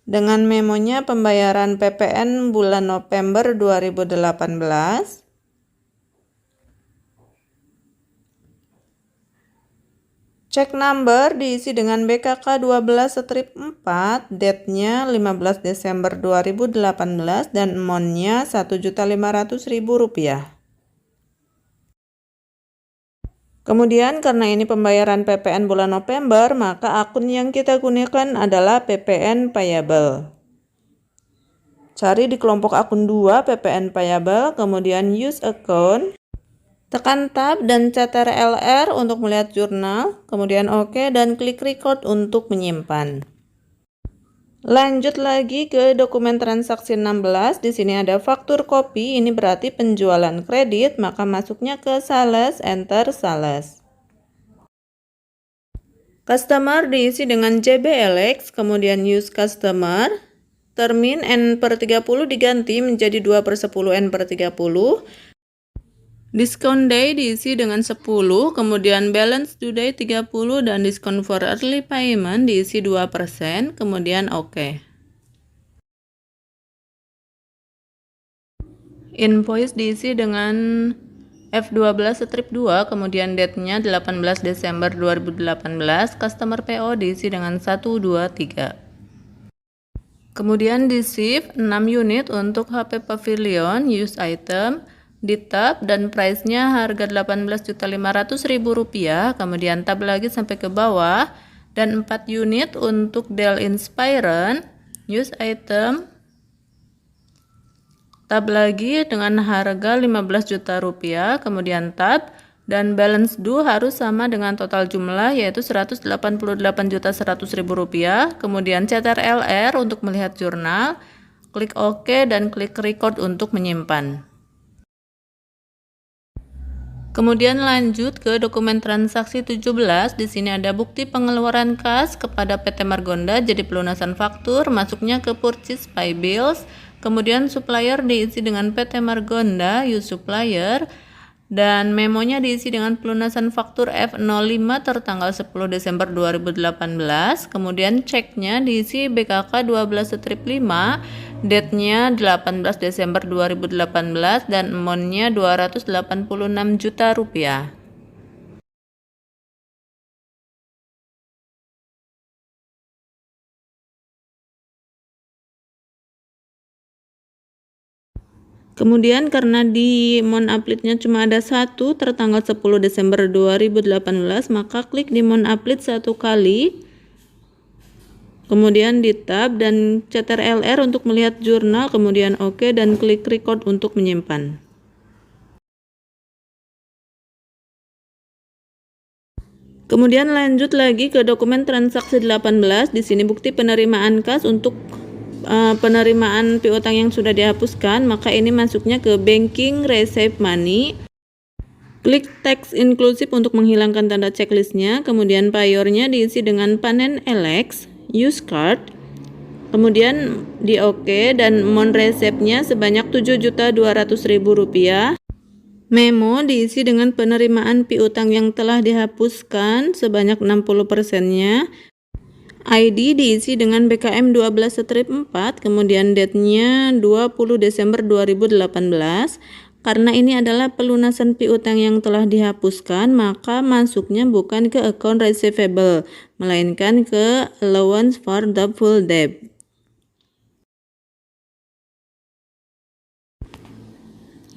dengan memonya pembayaran PPN bulan November 2018. Check number diisi dengan BKK 12/4, date-nya 15 Desember 2018 dan amount-nya Rp1.500.000. Kemudian karena ini pembayaran PPN bulan November, maka akun yang kita gunakan adalah PPN Payable. Cari di kelompok akun 2 PPN Payable, kemudian use account. Tekan tab dan CTRL-R untuk melihat jurnal, kemudian OK dan klik record untuk menyimpan. Lanjut lagi ke dokumen transaksi 16, di sini ada faktur kopi, ini berarti penjualan kredit, maka masuknya ke sales, enter sales. Customer diisi dengan JBLX, kemudian use customer, termin N/30 diganti menjadi 2/10 N/30. Diskon day diisi dengan 10, kemudian balance due day 30 dan diskon for early payment diisi 2%, kemudian OK. Invoice diisi dengan F12 strip 2, kemudian date-nya 18 Desember 2018, customer PO diisi dengan 123. Kemudian di shift 6 unit untuk HP Pavilion, use item, di tab dan price-nya harga Rp18.500.000, kemudian tab lagi sampai ke bawah, dan 4 unit untuk Dell Inspiron, use item, tab lagi dengan harga Rp15 juta, kemudian tab, dan balance due harus sama dengan total jumlah yaitu Rp188.100.000, kemudian CTRL-R untuk melihat jurnal, klik OK dan klik record untuk menyimpan. Kemudian lanjut ke dokumen transaksi 17, di sini ada bukti pengeluaran kas kepada PT Margonda jadi pelunasan faktur, masuknya ke purchase by bills, kemudian supplier diisi dengan PT Margonda, use supplier, dan memonya diisi dengan pelunasan faktur F05 tertanggal 10 Desember 2018, kemudian ceknya diisi BKK 12/5, date-nya 18 Desember 2018 dan amount-nya Rp286 juta. Kemudian karena di amount update-nya cuma ada satu tertanggal 10 Desember 2018, maka klik di amount update satu kali. Kemudian di tab dan CTRL-R untuk melihat jurnal, kemudian OK dan klik record untuk menyimpan. Kemudian lanjut lagi ke dokumen transaksi 18, di sini bukti penerimaan kas untuk penerimaan piutang yang sudah dihapuskan, maka ini masuknya ke banking receive money. Klik teks inklusif untuk menghilangkan tanda checklistnya, kemudian payornya diisi dengan panen Alex, use card, kemudian di OK dan amount resepnya sebanyak Rp7.200.000. Memo diisi dengan penerimaan piutang yang telah dihapuskan sebanyak 60%-nya. ID diisi dengan BKM 12/4, kemudian date-nya 20 Desember 2018. Karena ini adalah pelunasan piutang yang telah dihapuskan, maka masuknya bukan ke account receivable, melainkan ke allowance for doubtful debt.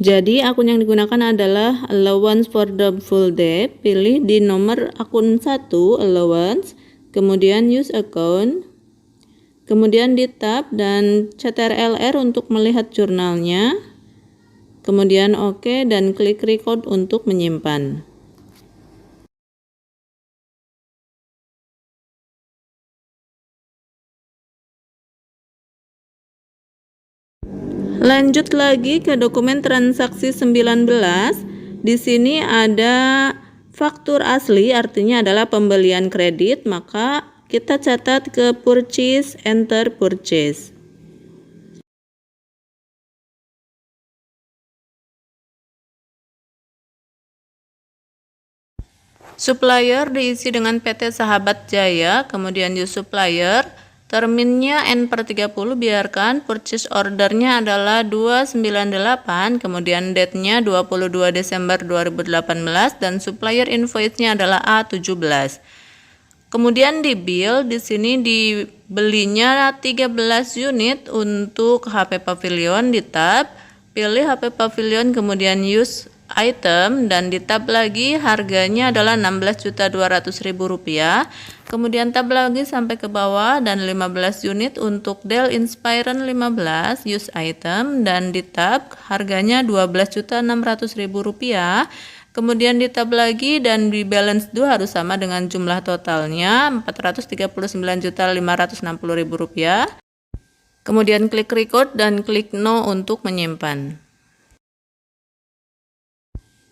Jadi akun yang digunakan adalah allowance for doubtful debt. Pilih di nomor akun 1 allowance, kemudian use account, kemudian di tab dan CTRL-R untuk melihat jurnalnya, kemudian oke dan klik record untuk menyimpan. Lanjut lagi ke dokumen transaksi 19. Di sini ada faktur asli, artinya adalah pembelian kredit, maka kita catat ke purchase, enter purchase. Supplier diisi dengan PT Sahabat Jaya, kemudian use supplier, terminnya N/30, biarkan purchase ordernya adalah 298, kemudian date-nya 22 Desember 2018 dan supplier invoice-nya adalah A17. Kemudian di bill, di sini dibelinya 13 unit untuk HP Pavilion. Di tab, pilih HP Pavilion, kemudian use item, dan di tab lagi harganya adalah Rp16.200.000. Kemudian tab lagi sampai ke bawah dan 15 unit untuk Dell Inspiron 15 use item, dan di tab harganya Rp12.600.000. Kemudian di tab lagi dan di balance due harus sama dengan jumlah totalnya Rp439.560.000. Kemudian klik record dan klik no untuk menyimpan.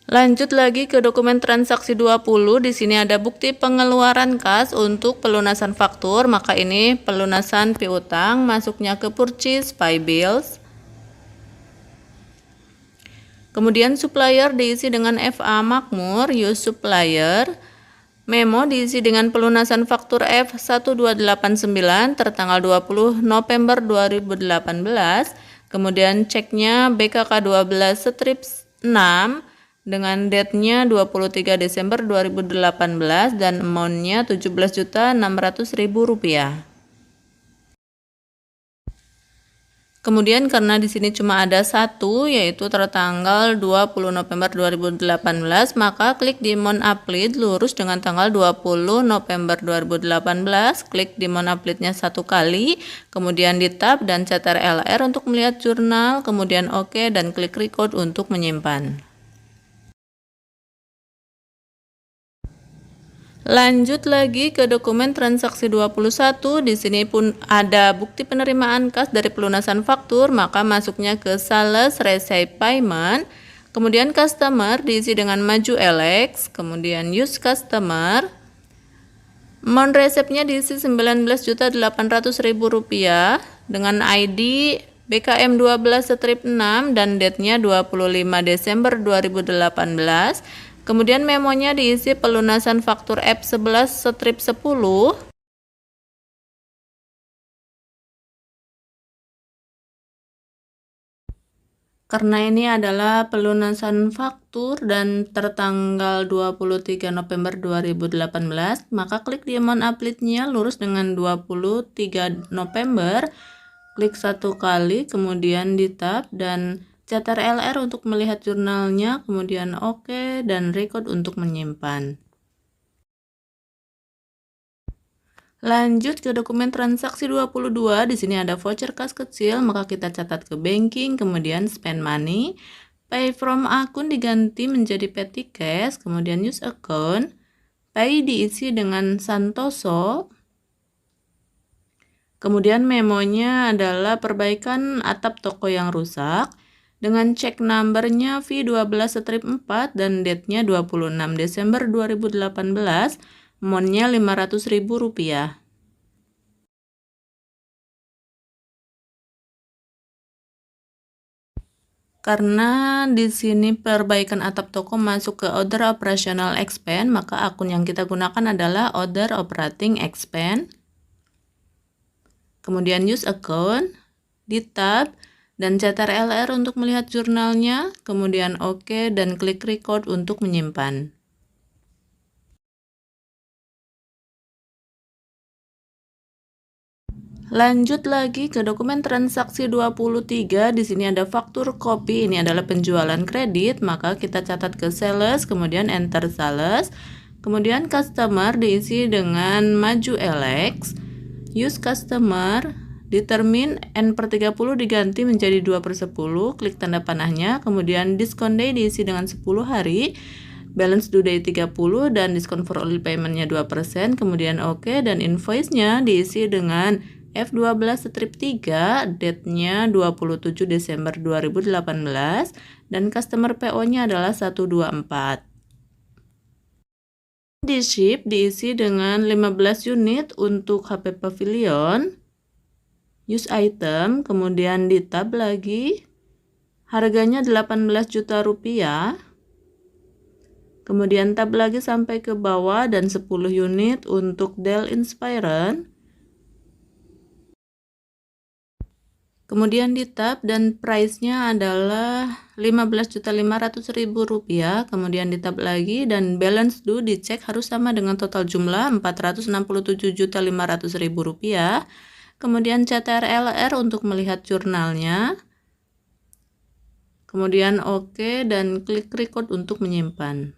Lanjut lagi ke dokumen transaksi 20. Di sini ada bukti pengeluaran kas untuk pelunasan faktur, maka ini pelunasan piutang, masuknya ke purchase pay bills. Kemudian supplier diisi dengan FA Makmur, use supplier. Memo diisi dengan pelunasan faktur F1289 tertanggal 20 November 2018. Kemudian ceknya BKK 12 strip 6 dengan date-nya 23 Desember 2018 dan amount-nya Rp17.600.000. Kemudian karena di sini cuma ada satu, yaitu tertanggal 20 November 2018, maka klik di Mon Upload lurus dengan tanggal 20 November 2018, klik di Mon Upload-nya satu kali, kemudian di tab dan cetar LR untuk melihat jurnal, kemudian oke dan klik record untuk menyimpan. Lanjut lagi ke dokumen transaksi 21. Di sini pun ada bukti penerimaan kas dari pelunasan faktur, maka masuknya ke sales receipt payment. Kemudian customer diisi dengan maju Alex, kemudian use customer. Amount resepnya diisi Rp19.800.000 dengan ID BKM 12 strip 6 dan date-nya 25 Desember 2018. Kemudian memonya diisi pelunasan faktur F11 strip 10. Karena ini adalah pelunasan faktur dan tertanggal 23 November 2018, maka klik di amount upload-nya lurus dengan 23 November, klik satu kali, kemudian di tab dan cetar LR untuk melihat jurnalnya, kemudian oke dan record untuk menyimpan. Lanjut ke dokumen transaksi 22. Di sini ada voucher kas kecil, maka kita catat ke banking, kemudian spend money. Pay from akun diganti menjadi petty cash, kemudian use account. Pay diisi dengan Santoso. Kemudian memonya adalah perbaikan atap toko yang rusak. Dengan cek numbernya V12 strip 4 dan date-nya 26 Desember 2018, amount-nya Rp500.000. Karena di sini perbaikan atap toko masuk ke order operational expense, maka akun yang kita gunakan adalah order operating expense. Kemudian use account, di tab dan cetar LR untuk melihat jurnalnya, kemudian oke dan klik record untuk menyimpan. Lanjut lagi ke dokumen transaksi 23. Di sini ada faktur kopi, ini adalah penjualan kredit, maka kita catat ke sales, kemudian enter sales. Kemudian customer diisi dengan maju Alex, use customer. Determine N/30 diganti menjadi 2/10, klik tanda panahnya, kemudian diskon day diisi dengan 10 hari, balance due day 30 dan diskon for early paymentnya 2%, kemudian oke, dan invoice-nya diisi dengan F12-3, date-nya 27 Desember 2018, dan customer PO-nya adalah 124. Di ship diisi dengan 15 unit untuk HP Pavilion, use item, kemudian di tab lagi, harganya 18 juta rupiah, kemudian tab lagi sampai ke bawah dan 10 unit untuk Dell Inspiron, kemudian di tab dan price-nya adalah 15.500.000 rupiah, kemudian di tab lagi dan balance due dicek harus sama dengan total jumlah 467.500.000 rupiah, kemudian CTRL-R untuk melihat jurnalnya, kemudian oke, dan klik record untuk menyimpan.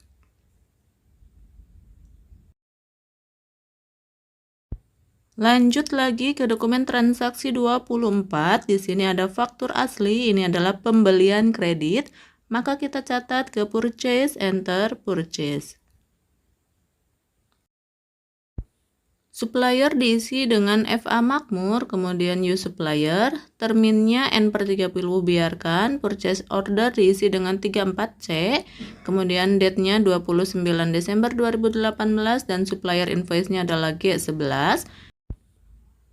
Lanjut lagi ke dokumen transaksi 24. Di sini ada faktur asli, ini adalah pembelian kredit. Maka kita catat ke purchase, enter purchase. Supplier diisi dengan FA Makmur, kemudian use supplier, terminnya N/30 biarkan, purchase order diisi dengan 34C, kemudian date-nya 29 Desember 2018 dan supplier invoice-nya adalah G11.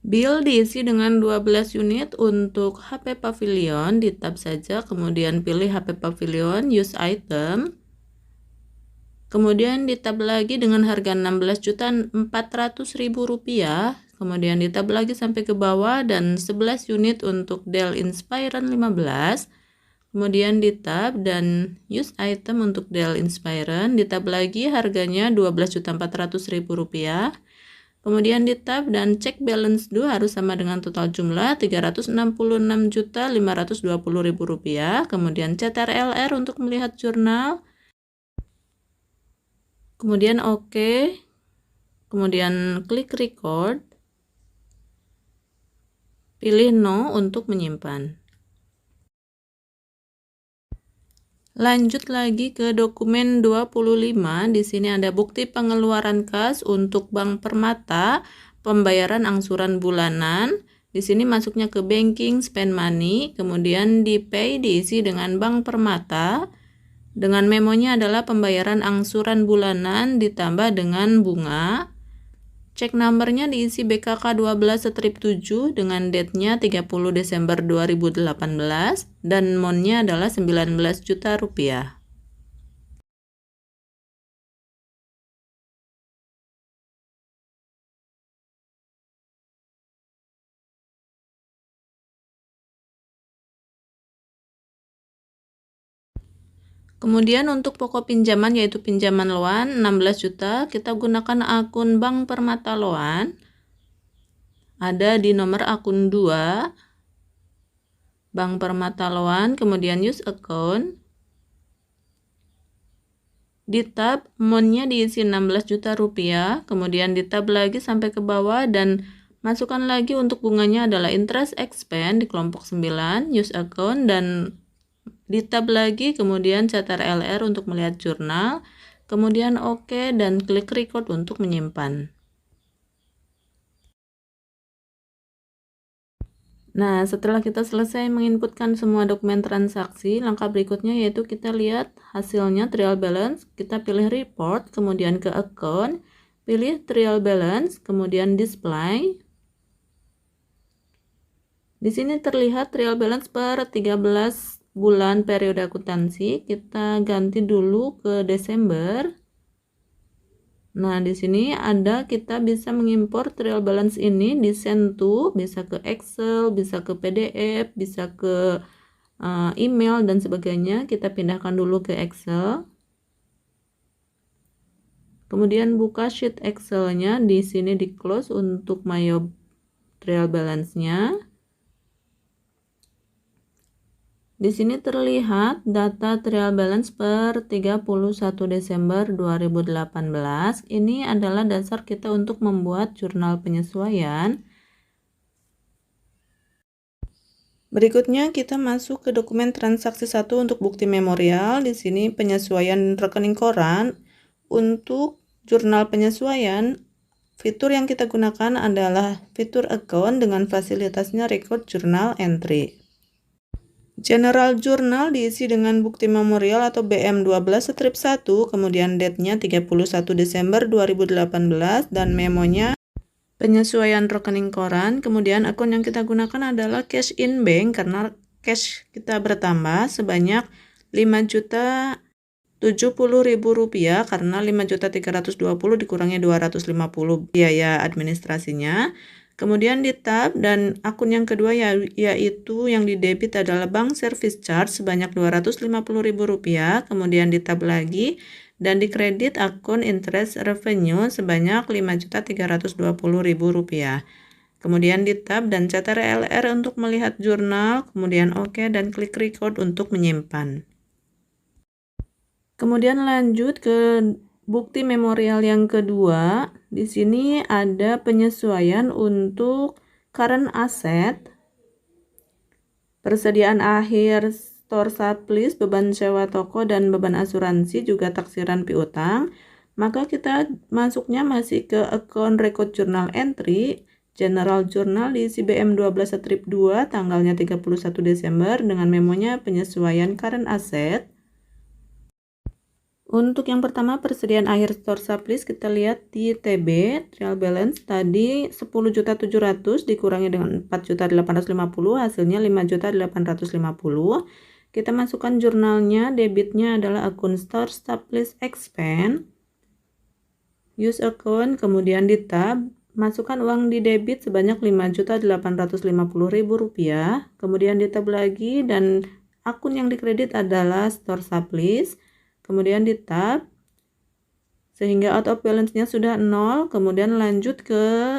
Bill diisi dengan 12 unit untuk HP Pavilion, di tab saja, kemudian pilih HP Pavilion, use item, kemudian di tab lagi dengan harga 16.400.000 rupiah, kemudian di tab lagi sampai ke bawah dan 11 unit untuk Dell Inspiron 15, kemudian di tab dan use item untuk Dell Inspiron, di tab lagi harganya 12.400.000 rupiah, kemudian di tab dan cek balance due harus sama dengan total jumlah 366.520.000 rupiah, kemudian CTRL-R untuk melihat jurnal, kemudian oke, kemudian klik record, pilih no untuk menyimpan. Lanjut lagi ke dokumen 25. Di sini ada bukti pengeluaran kas untuk Bank Permata, pembayaran angsuran bulanan. Di sini masuknya ke banking, spend money, kemudian di pay diisi dengan Bank Permata. Dengan memonya adalah pembayaran angsuran bulanan ditambah dengan bunga. Cek numbernya diisi BKK 12/7 dengan date-nya 30 Desember 2018 dan mon-nya adalah 19 juta rupiah. Kemudian untuk pokok pinjaman yaitu pinjaman loan 16 juta, kita gunakan akun Bank Permata Loan. Ada di nomor akun 2, Bank Permata Loan, kemudian use account. Di tab mon-nya diisi 16 juta rupiah, kemudian di tab lagi sampai ke bawah dan masukkan lagi untuk bunganya adalah interest expense di kelompok 9, use account, dan di tab lagi kemudian CTRL-R untuk melihat jurnal, kemudian oke, dan klik record untuk menyimpan. Nah, setelah kita selesai menginputkan semua dokumen transaksi, langkah berikutnya yaitu kita lihat hasilnya trial balance, kita pilih report, kemudian ke account, pilih trial balance, kemudian display. Di sini terlihat trial balance per 13 bulan periode akuntansi. Kita ganti dulu ke Desember. Nah, di sini ada kita bisa mengimpor trial balance ini di send to, bisa ke Excel, bisa ke PDF, bisa ke email dan sebagainya. Kita pindahkan dulu ke Excel. Kemudian buka sheet Excel-nya, di sini di close untuk Mayo trial balance-nya. Di sini terlihat data trial balance per 31 Desember 2018. Ini adalah dasar kita untuk membuat jurnal penyesuaian. Berikutnya kita masuk ke dokumen transaksi 1 untuk bukti memorial. Di sini penyesuaian rekening koran. Untuk jurnal penyesuaian, fitur yang kita gunakan adalah fitur account dengan fasilitasnya record journal entry. General Journal diisi dengan bukti memorial atau BM12 strip 1, kemudian date-nya 31 Desember 2018 dan memonya penyesuaian rekening koran. Kemudian akun yang kita gunakan adalah cash in bank karena cash kita bertambah sebanyak Rp5.070.000 karena Rp5.320.000 dikurangi 250 biaya administrasinya. Kemudian di tab dan akun yang kedua yaitu yang di debit adalah bank service charge sebanyak Rp250.000, kemudian di tab lagi dan di kredit akun interest revenue sebanyak Rp5.320.000. Kemudian di tab dan CTRL-R untuk melihat jurnal, kemudian OK dan klik record untuk menyimpan. Kemudian lanjut ke bukti memorial yang kedua. Di sini ada penyesuaian untuk current asset, persediaan akhir store sublease, beban sewa toko dan beban asuransi juga taksiran piutang. Maka kita masuknya masih ke account record journal entry. General Journal diisi BM12 strip 2 tanggalnya 31 Desember dengan memonya penyesuaian current asset. Untuk yang pertama persediaan akhir store sublease kita lihat di TB trial balance tadi 10.700.000 dikurangi dengan 4.850 hasilnya 5.850. Kita masukkan jurnalnya, debitnya adalah akun store sublease expand, use account, kemudian di tab masukkan uang di debit sebanyak Rp5.850.000, kemudian di tab lagi dan akun yang dikredit adalah store sublease. Kemudian di tab sehingga out of balance-nya sudah 0. Kemudian lanjut ke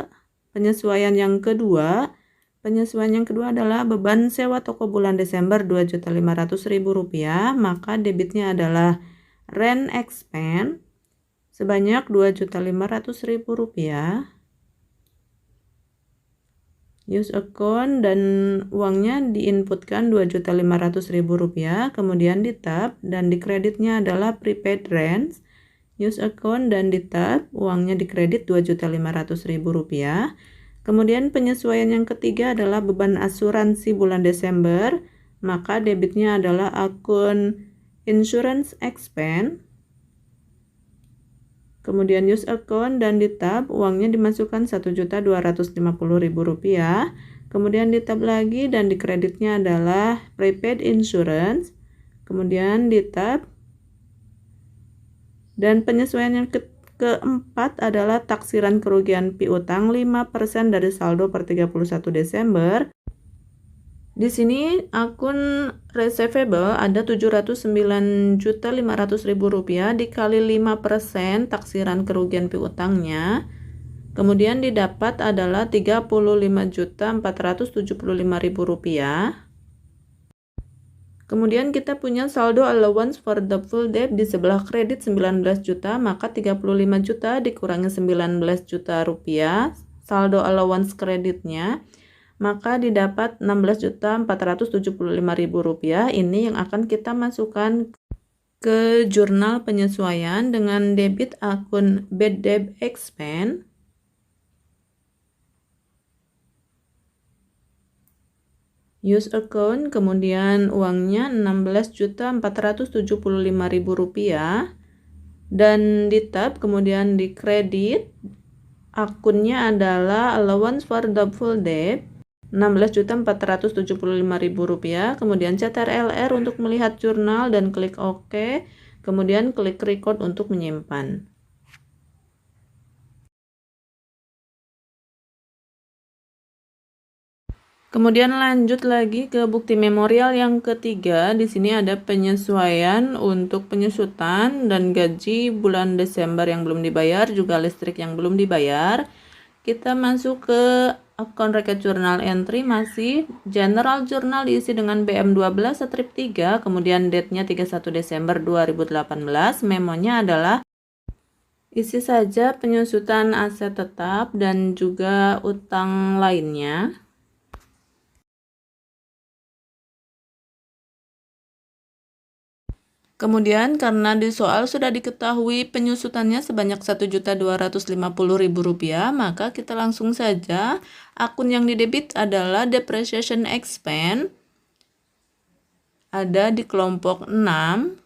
penyesuaian yang kedua. Penyesuaian yang kedua adalah beban sewa toko bulan Desember Rp2.500.000, maka debitnya adalah rent expense sebanyak Rp2.500.000. Use account dan uangnya diinputkan Rp2.500.000, kemudian di tab dan di kreditnya adalah prepaid rent. Use account dan di tab uangnya dikredit Rp2.500.000. Kemudian penyesuaian yang ketiga adalah beban asuransi bulan Desember, maka debitnya adalah akun insurance expense. Kemudian use account dan di tab uangnya dimasukkan Rp1.250.000. Kemudian di tab lagi dan di kreditnya adalah prepaid insurance. Kemudian di tab dan penyesuaian yang keempat adalah taksiran kerugian piutang 5% dari saldo per 31 Desember. Di sini akun receivable ada Rp709.500.000 dikali 5% taksiran kerugian piutangnya. Kemudian didapat adalah Rp35.475.000. Kemudian kita punya saldo allowance for the full debt di sebelah kredit 19 juta, maka 35 juta dikurangi 19 juta rupiah saldo allowance kreditnya, maka didapat Rp16.475.000. Ini yang akan kita masukkan ke jurnal penyesuaian dengan debit akun bad debt expense. Use account, kemudian uangnya Rp16.475.000 dan di tab kemudian di kredit akunnya adalah allowance for the full debt Rp16.475.000, kemudian CTRL-R untuk melihat jurnal dan klik OK, kemudian klik record untuk menyimpan. Kemudian lanjut lagi ke bukti memorial yang ketiga. Di sini ada penyesuaian untuk penyusutan dan gaji bulan Desember yang belum dibayar, juga listrik yang belum dibayar. Kita masuk ke account record journal entry, masih general journal diisi dengan BM12 strip 3, kemudian date-nya 31 Desember 2018. Memonya adalah isi saja penyusutan aset tetap dan juga utang lainnya. Kemudian karena di soal sudah diketahui penyusutannya sebanyak Rp1.250.000, maka kita langsung saja akun yang didebit adalah depreciation expense, ada di kelompok 6,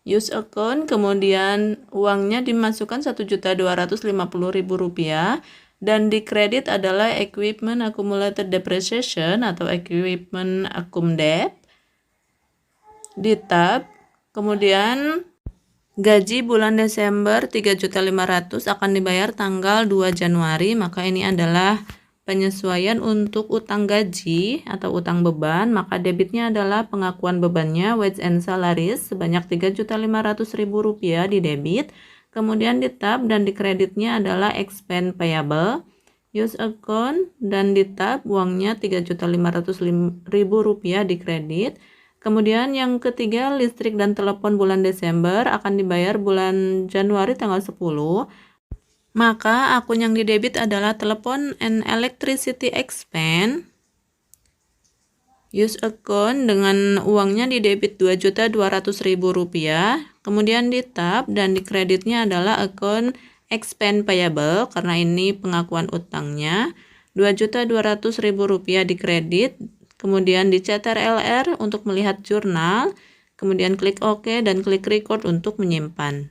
use account, kemudian uangnya dimasukkan Rp1.250.000, dan di kredit adalah equipment accumulated depreciation atau equipment accum debt. Di tab, kemudian gaji bulan Desember 3.500.000 akan dibayar tanggal 2 Januari, maka ini adalah penyesuaian untuk utang gaji atau utang beban, maka debitnya adalah pengakuan bebannya wage and salaries sebanyak Rp3.500.000 di debit. Kemudian di tab dan di kreditnya adalah expense payable, use account, dan di tab uangnya Rp3.500.000 di kredit. Kemudian yang ketiga, listrik dan telepon bulan Desember akan dibayar bulan Januari tanggal 10. Maka akun yang didebit adalah telepon and electricity expense, use account, dengan uangnya didebit Rp2.200.000. Kemudian di tab dan di kreditnya adalah account expense payable karena ini pengakuan utangnya Rp2.200.000 di kredit. Kemudian di CTRL-R untuk melihat jurnal, kemudian klik OK dan klik record untuk menyimpan.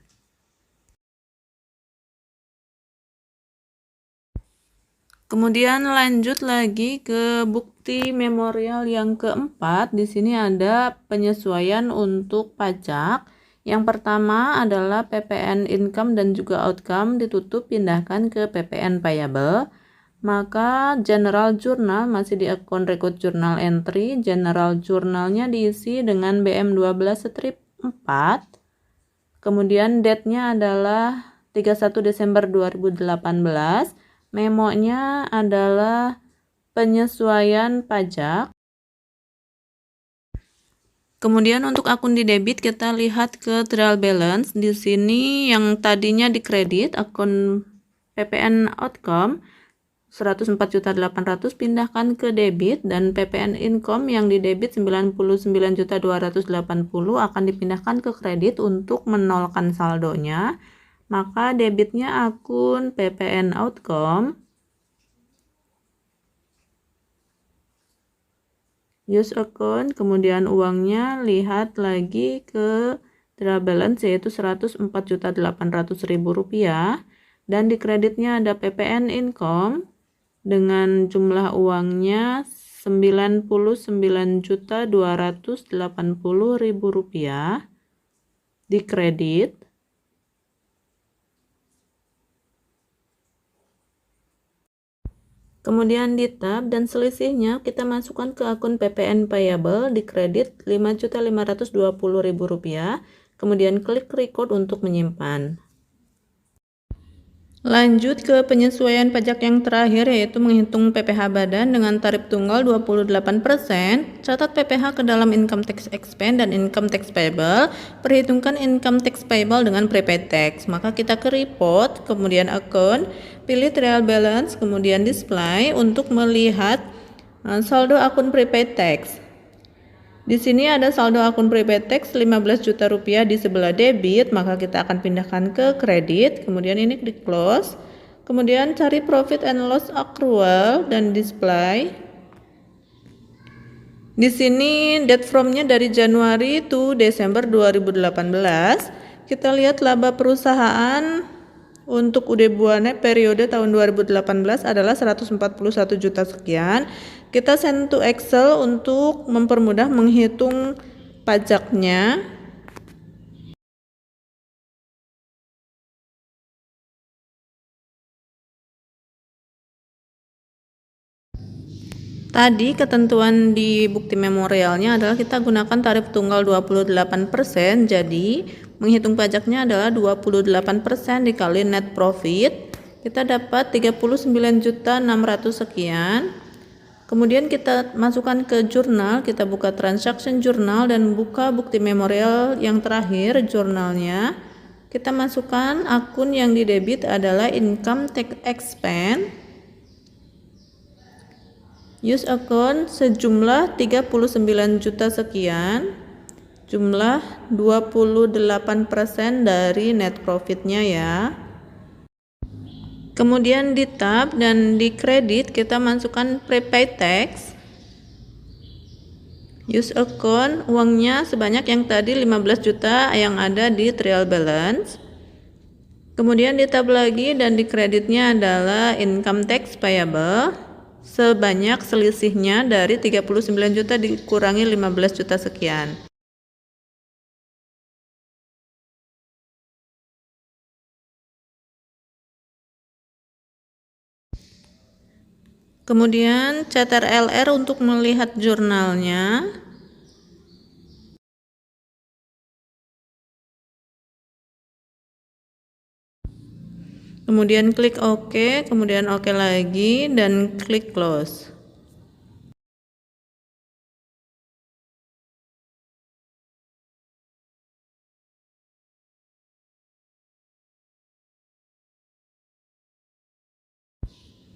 Kemudian lanjut lagi ke bukti memorial yang keempat. Di sini ada penyesuaian untuk pajak. Yang pertama adalah PPN income dan juga outcome ditutup pindahkan ke PPN payable. Maka general journal masih di akun record journal entry. General journalnya diisi dengan BM12 strip 4. Kemudian date-nya adalah 31 Desember 2018. Memonya adalah penyesuaian pajak. Kemudian untuk akun di debit kita lihat ke trial balance. Di sini yang tadinya di kredit akun PPN outcome 104.800.000 pindahkan ke debit, dan PPN income yang di debit 99.280.000 akan dipindahkan ke kredit untuk menolkan saldonya. Maka debitnya akun PPN outcome, use account, kemudian uangnya lihat lagi ke trial balance yaitu Rp104.800.000, dan di kreditnya ada PPN income dengan jumlah uangnya Rp99.280.000 di kredit. Kemudian di tab dan selisihnya kita masukkan ke akun PPN payable di kredit Rp5.520.000. Kemudian klik record untuk menyimpan. Lanjut ke penyesuaian pajak yang terakhir yaitu menghitung PPh badan dengan tarif tunggal 28%. Catat PPh ke dalam income tax expense dan income tax payable. Perhitungkan income tax payable dengan prepaid tax. Maka kita ke report, kemudian account, pilih trial balance, kemudian display untuk melihat saldo akun prepaid tax. Di sini ada saldo akun prepaid tax 15 juta rupiah di sebelah debit, maka kita akan pindahkan ke kredit. Kemudian ini klik close. Kemudian cari profit and loss accrual dan display. Di sini date from-nya dari Januari to Desember 2018. Kita lihat laba perusahaan untuk UD Buana periode tahun 2018 adalah 141 juta sekian. Kita send to Excel untuk mempermudah menghitung pajaknya. Tadi ketentuan di bukti memorialnya adalah kita gunakan tarif tunggal 28%. Jadi menghitung pajaknya adalah 28% dikali net profit. Kita dapat 39.600 sekian. Kemudian kita masukkan ke jurnal, kita buka transaction jurnal dan buka bukti memorial yang terakhir jurnalnya. Kita masukkan akun yang didebit adalah income tax expense, use account sejumlah 39 juta sekian. jumlah 28% dari net profitnya ya. Kemudian di tab dan di kredit kita masukkan prepaid tax. Use account, uangnya sebanyak yang tadi 15 juta yang ada di trial balance. Kemudian di tab lagi dan di kreditnya adalah income tax payable. Sebanyak selisihnya dari 39 juta dikurangi 15 juta sekian. Kemudian CTRL-R untuk melihat jurnalnya. Kemudian klik OK, kemudian OK lagi dan klik close.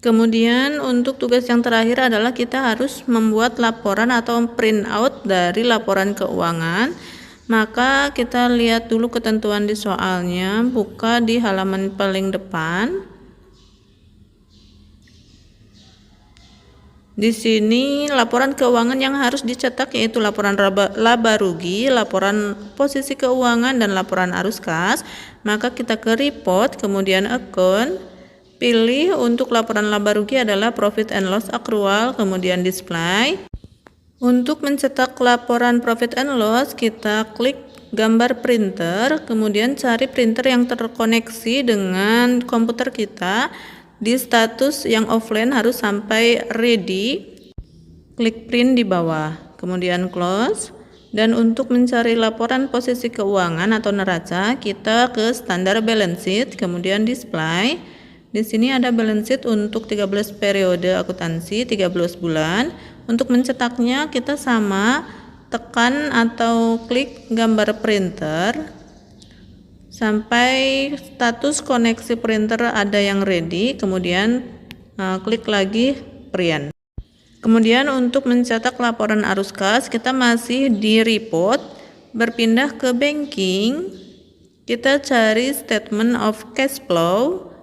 Kemudian untuk tugas yang terakhir adalah kita harus membuat laporan atau print out dari laporan keuangan. Maka kita lihat dulu ketentuan di soalnya, buka di halaman paling depan. Di sini laporan keuangan yang harus dicetak yaitu laporan laba rugi, laporan posisi keuangan, dan laporan arus kas. Maka kita ke report, kemudian account, pilih untuk laporan laba rugi adalah profit and loss accrual, kemudian display. Untuk mencetak laporan profit and loss, kita klik gambar printer, kemudian cari printer yang terkoneksi dengan komputer kita. Di status yang offline harus sampai ready, klik print di bawah, kemudian close. Dan untuk mencari laporan posisi keuangan atau neraca, kita ke standar balance sheet, kemudian display. Di sini ada balance sheet untuk 13 periode akuntansi, 13 bulan. Untuk mencetaknya kita sama, tekan atau klik gambar printer sampai status koneksi printer ada yang ready, kemudian klik lagi print. Kemudian untuk mencetak laporan arus kas, kita masih di report, berpindah ke banking, kita cari statement of cash flow,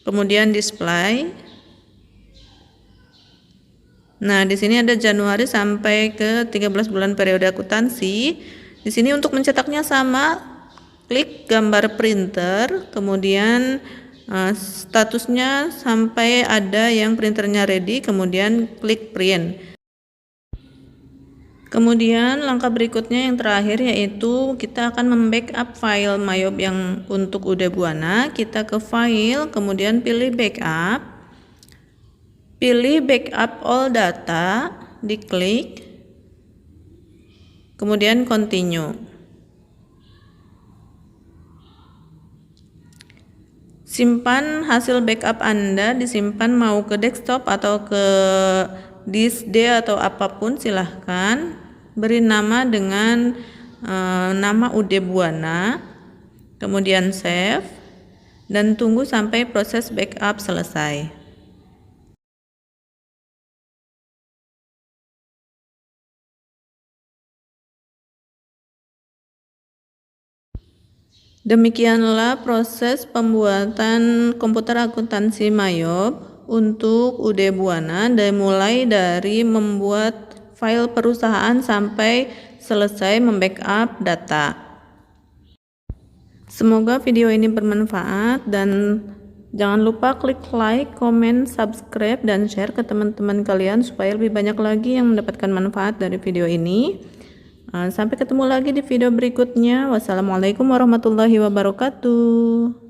kemudian display. Nah, di sini ada Januari sampai ke 13 bulan periode akuntansi. Di sini untuk mencetaknya sama, klik gambar printer, kemudian statusnya sampai ada yang printernya ready, kemudian klik print. Kemudian langkah berikutnya yang terakhir yaitu kita akan membackup file Mayob yang untuk UD Buana. Kita ke file, kemudian pilih backup. Pilih backup all data, diklik, kemudian continue. Simpan hasil backup Anda, disimpan mau ke desktop atau ke disk D atau apapun silahkan. Beri nama dengan nama UD Buana, kemudian save, dan tunggu sampai proses backup selesai. Demikianlah proses pembuatan komputer akuntansi Mayob untuk UD Buana, mulai dari membuat file perusahaan sampai selesai membackup data. Semoga video ini bermanfaat dan jangan lupa klik like, comment, subscribe, dan share ke teman-teman kalian supaya lebih banyak lagi yang mendapatkan manfaat dari video ini. Sampai ketemu lagi di video berikutnya. Wassalamualaikum warahmatullahi wabarakatuh.